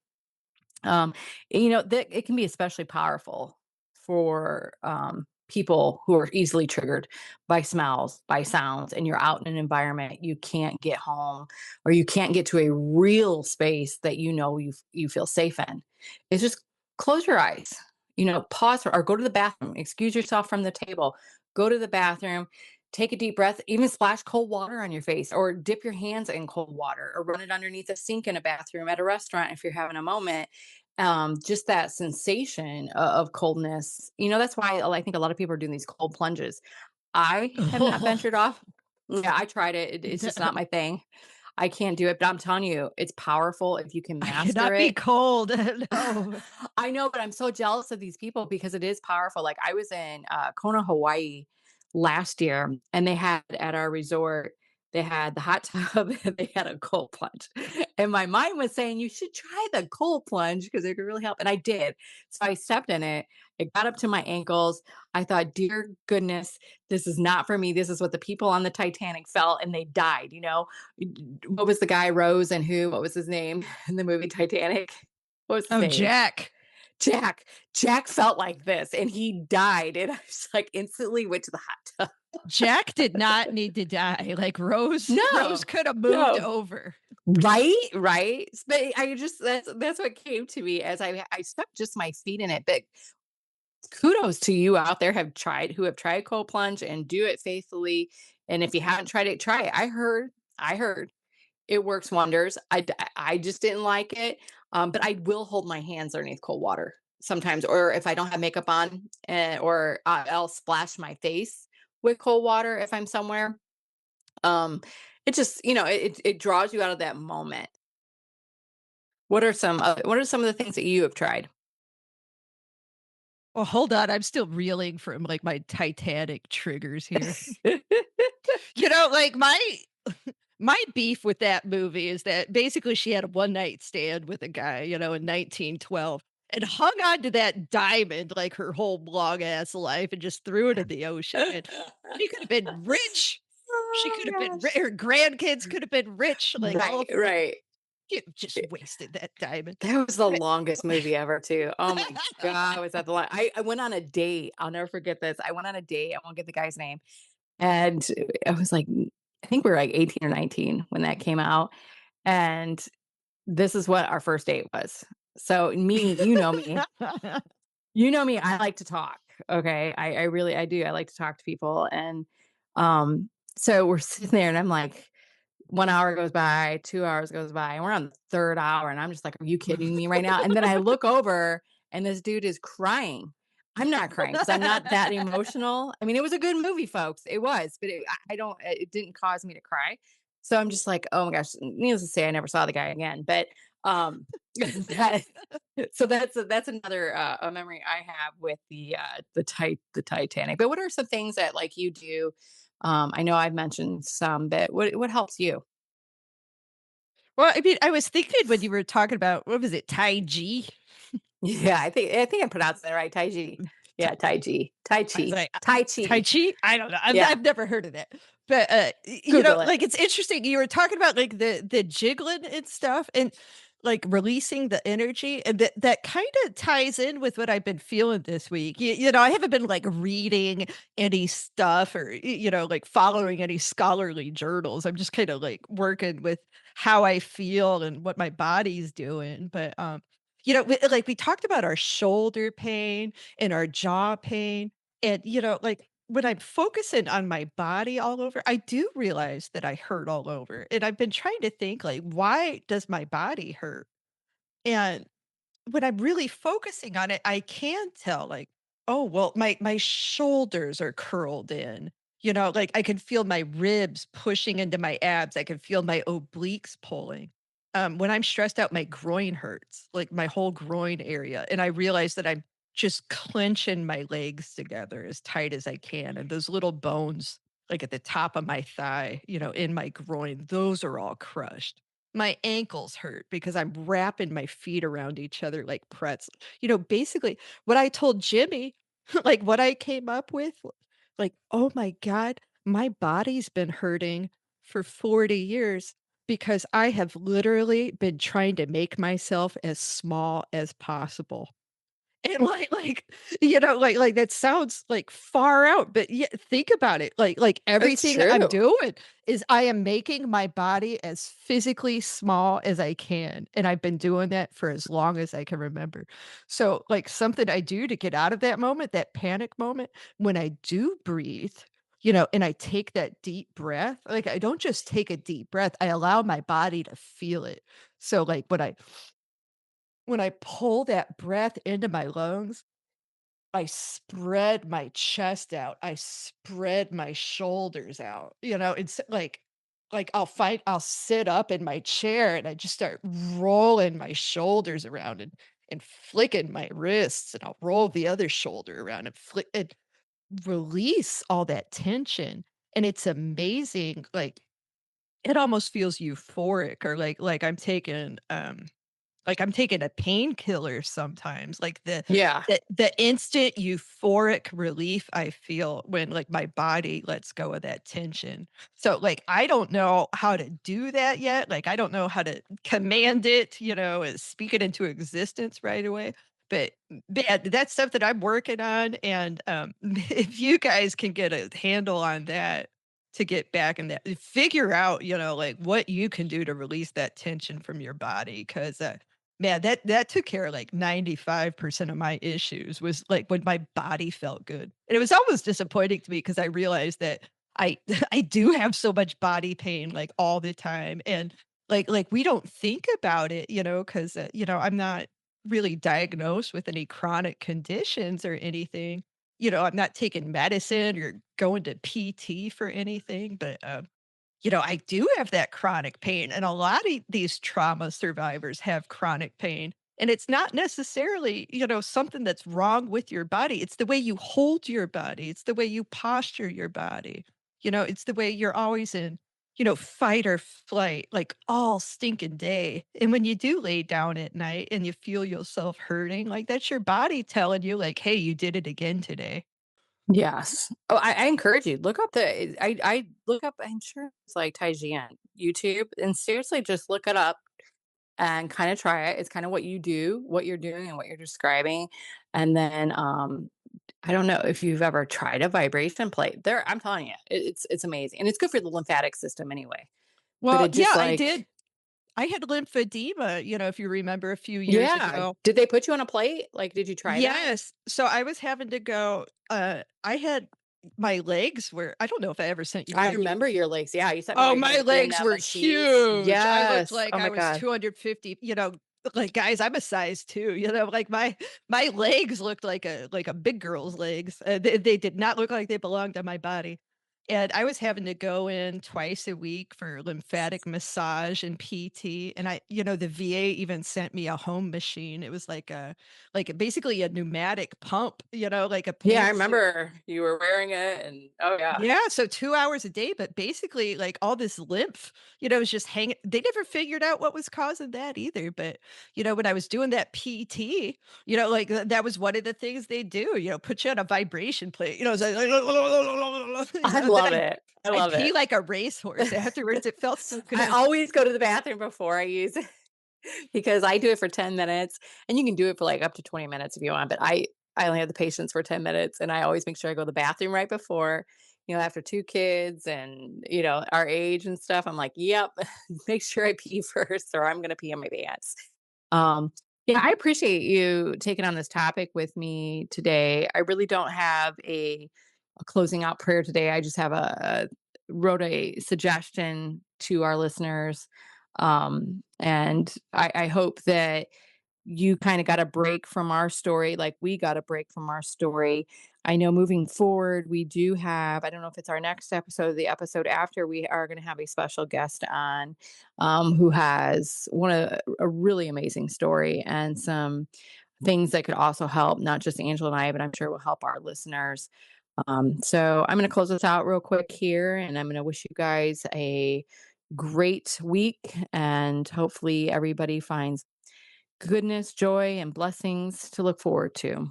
Um, that it can be especially powerful for people who are easily triggered by smells, by sounds, and you're out in an environment you can't get home, or you can't get to a real space that you feel safe in. It's just close your eyes, pause or go to the bathroom, excuse yourself from the table, go to the bathroom, take a deep breath, even splash cold water on your face, or dip your hands in cold water, or run it underneath a sink in a bathroom at a restaurant if you're having a moment. Just that sensation of coldness. That's why I think a lot of people are doing these cold plunges. I have not ventured off. Yeah, I tried it. It's just not my thing. I can't do it, but I'm telling you, it's powerful if you can I master cannot be it. cold. No. I know, but I'm so jealous of these people because it is powerful. Like I was in Kona, Hawaii last year, and they had at our resort, they had the hot tub and they had a cold plunge. And my mind was saying, you should try the cold plunge because it could really help. And I did. So I stepped in it. It got up to my ankles. I thought, dear goodness, this is not for me. This is what the people on the Titanic felt, and they died. What was the guy, Rose, and who? What was his name in the movie Titanic? What was his Oh, name? Jack. Jack. Jack felt like this and he died. And I was like instantly went to the hot tub. Jack did not need to die. Like Rose No, could have moved no. over. Right, right. But I just that's what came to me as I stuck just my feet in it. But kudos to you out there who have tried cold plunge and do it faithfully. And if you haven't tried it, try it. I heard it works wonders. I just didn't like it, but I will hold my hands underneath cold water sometimes, or if I don't have makeup on, or I'll splash my face with cold water if I'm somewhere. Um, it just it draws you out of that moment. What are some of the things that you have tried? Well, hold on, I'm still reeling from, like, my Titanic triggers here. Like, my beef with that movie is that basically she had a one night stand with a guy, in 1912 and hung on to that diamond like her whole long ass life and just threw it in the ocean. And she could have been rich. She Oh could have been gosh. her grandkids could have been rich, like all Right, of them. right. You just wasted that diamond. That was the But longest movie ever too. Oh my god, was that the long I went on a date, I'll never forget this. I went on a date, I won't get the guy's name, and I was like, I think we were like 18 or 19 when that came out, and this is what our first date was. So me, I like to talk, okay? I really I do, I like to talk to people, and, so we're sitting there and I'm like 1 hour goes by, 2 hours goes by, and we're on the 3rd hour, and I'm just like, "Are you kidding me right now?" And then I look over, and this dude is crying. I'm not crying because 'cause I'm not that emotional. I mean, it was a good movie, folks. It was, but I don't it didn't cause me to cry. So I'm just like, "Oh my gosh." Needless to say, I never saw the guy again, but, that so that's another, a memory I have with the Titanic. But what are some things that, like, you do? I know I've mentioned some, but what helps you? Well, I mean, I was thinking when you were talking about what was it, Tai Chi? Yeah, I think I pronounced that right, Tai Chi. Tai Yeah, Tai Chi. Tai I was Chi. like, Tai Tai Chi. Chi? I don't know. Yeah, I've never heard of that. But, Google it. like, it's interesting. You were talking about, like, the jiggling and stuff and, like, releasing the energy, and that kinda ties in with what I've been feeling this week. I haven't been, like, reading any stuff or, like, following any scholarly journals. I'm just kinda, like, working with how I feel and what my body's doing. But, we talked about our shoulder pain and our jaw pain. And, like when I'm focusing on my body all over, I do realize that I hurt all over. And I've been trying to think, like, why does my body hurt? And when I'm really focusing on it, I can tell, like, oh, well, my shoulders are curled in. Like I can feel my ribs pushing into my abs. I can feel my obliques pulling. When I'm stressed out, my groin hurts, like my whole groin area. And I realize that I'm just clenching my legs together as tight as I can. And those little bones, like at the top of my thigh, in my groin, those are all crushed. My ankles hurt because I'm wrapping my feet around each other like pretzels. Basically what I told Jimmy, like what I came up with, like, oh my God, my body's been hurting for 40 years because I have literally been trying to make myself as small as possible. And like that sounds like far out, but yeah, think about it. Like It's everything I'm true. doing is I am making my body as physically small as I can. And I've been doing that for as long as I can remember. So like something I do to get out of that moment, that panic moment, when I do breathe, and I take that deep breath, like I don't just take a deep breath, I allow my body to feel it. So like when I pull that breath into my lungs, I spread my chest out, I spread my shoulders out, it's like like, I'll sit up in my chair and I just start rolling my shoulders around and flicking my wrists, and I'll roll the other shoulder around and flick and release all that tension. And it's amazing, like, it almost feels euphoric, or like I'm taking a painkiller sometimes, like Yeah. the instant euphoric relief I feel when, like, my body lets go of that tension. So, like, I don't know how to do that yet, like, I don't know how to command it, and speak it into existence right away, but, man, that's something I'm working on, and, if you guys can get a handle on that to get back in that figure out, like, what you can do to release that tension from your body, 'cause, man, that took care of, like, 95% of my issues, was, like, when my body felt good. And it was almost disappointing to me because I realized that I I do have so much body pain, like, all the time, and, we don't think about it, 'cause, I'm not really diagnosed with any chronic conditions or anything. I'm not taking medicine or going to PT for anything, but, I do have that chronic pain, and a lot of these trauma survivors have chronic pain. And it's not necessarily, something that's wrong with your body. It's the way you hold your body. It's the way you posture your body. It's the way you're always in, fight or flight, like all stinking day. And when you do lay down at night and you feel yourself hurting, like, that's your body telling you, like, hey, you did it again today. Yes. Oh, I encourage you, look up I look up, I'm sure it's like Taiji YouTube, and seriously, just look it up and kinda try it. It's kinda what you do, what you're doing and what you're describing, and then, I don't know if you've ever tried a vibration plate. I'm telling you, it's amazing, and it's good for the lymphatic system anyway, but Well, it yeah, just, I like did. I had lymphedema, if you remember a few years yeah. ago. Did they put you on a plate? Like, did you try that? Yes. So I was having to go, I had my legs were, I don't know if I ever sent you a I picture. remember your legs, yeah, you sent me Oh, where you my were in legs the were machines. huge. I looked Yes. like Oh I my was god. 250, like, guys, I'm a size 2, like, my legs looked like a big girl's legs. They did not look like they belonged on my body. And I was having to go in twice a week for lymphatic massage and PT. And the VA even sent me a home machine. It was basically a pneumatic pump, like a Yeah, I pantsuit. remember you were wearing it and oh yeah. Yeah, so 2 hours a day, but basically, like, all this lymph, is just hanging. They never figured out what was causing that either, but, when I was doing that PT, like, that was one of the things they do, put you on a vibration plate, it's like, I then love I'd it. I I'd love pee it. like a racehorse afterwards. It felt so I good. always go to the bathroom before I use it because I do it for 10 minutes and you can do it for like up to 20 minutes if you want, but I only have the patience for 10 minutes and I always make sure I go to the bathroom right before, after 2 kids and, our age and stuff. I'm like, "Yep, make sure I pee first or I'm gonna pee in my pants." Um, yeah, I appreciate you taking on this topic with me today. I really don't have a closing out prayer today. I just have wrote a suggestion to our listeners. And I hope that you kind of got a break from our story, like we got a break from our story. I know moving forward, we do have, I don't know if it's our next episode or the episode after, we are going to have a special guest on who has a really amazing story and some things that could also help not just Angela and I, but I'm sure will help our listeners. So I'm going to close this out real quick here, and I'm going to wish you guys a great week, and hopefully everybody finds goodness, joy, and blessings to look forward to.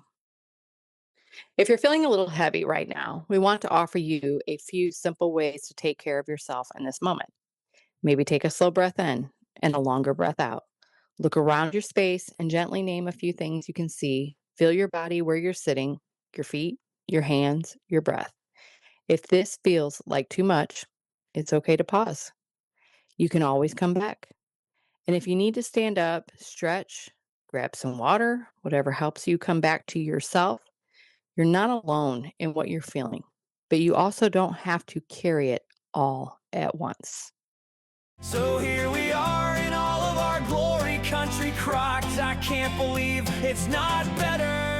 If you're feeling a little heavy right now, we want to offer you a few simple ways to take care of yourself in this moment. Maybe take a slow breath in and a longer breath out. Look around your space and gently name a few things you can see. Feel your body where you're sitting, your feet, your hands, your breath. If this feels like too much, it's okay to pause. You can always come back. And if you need to stand up, stretch, grab some water, whatever helps you come back to yourself, you're not alone in what you're feeling, but you also don't have to carry it all at once. So here we are in all of our glory, country crocked. I can't believe it's not better.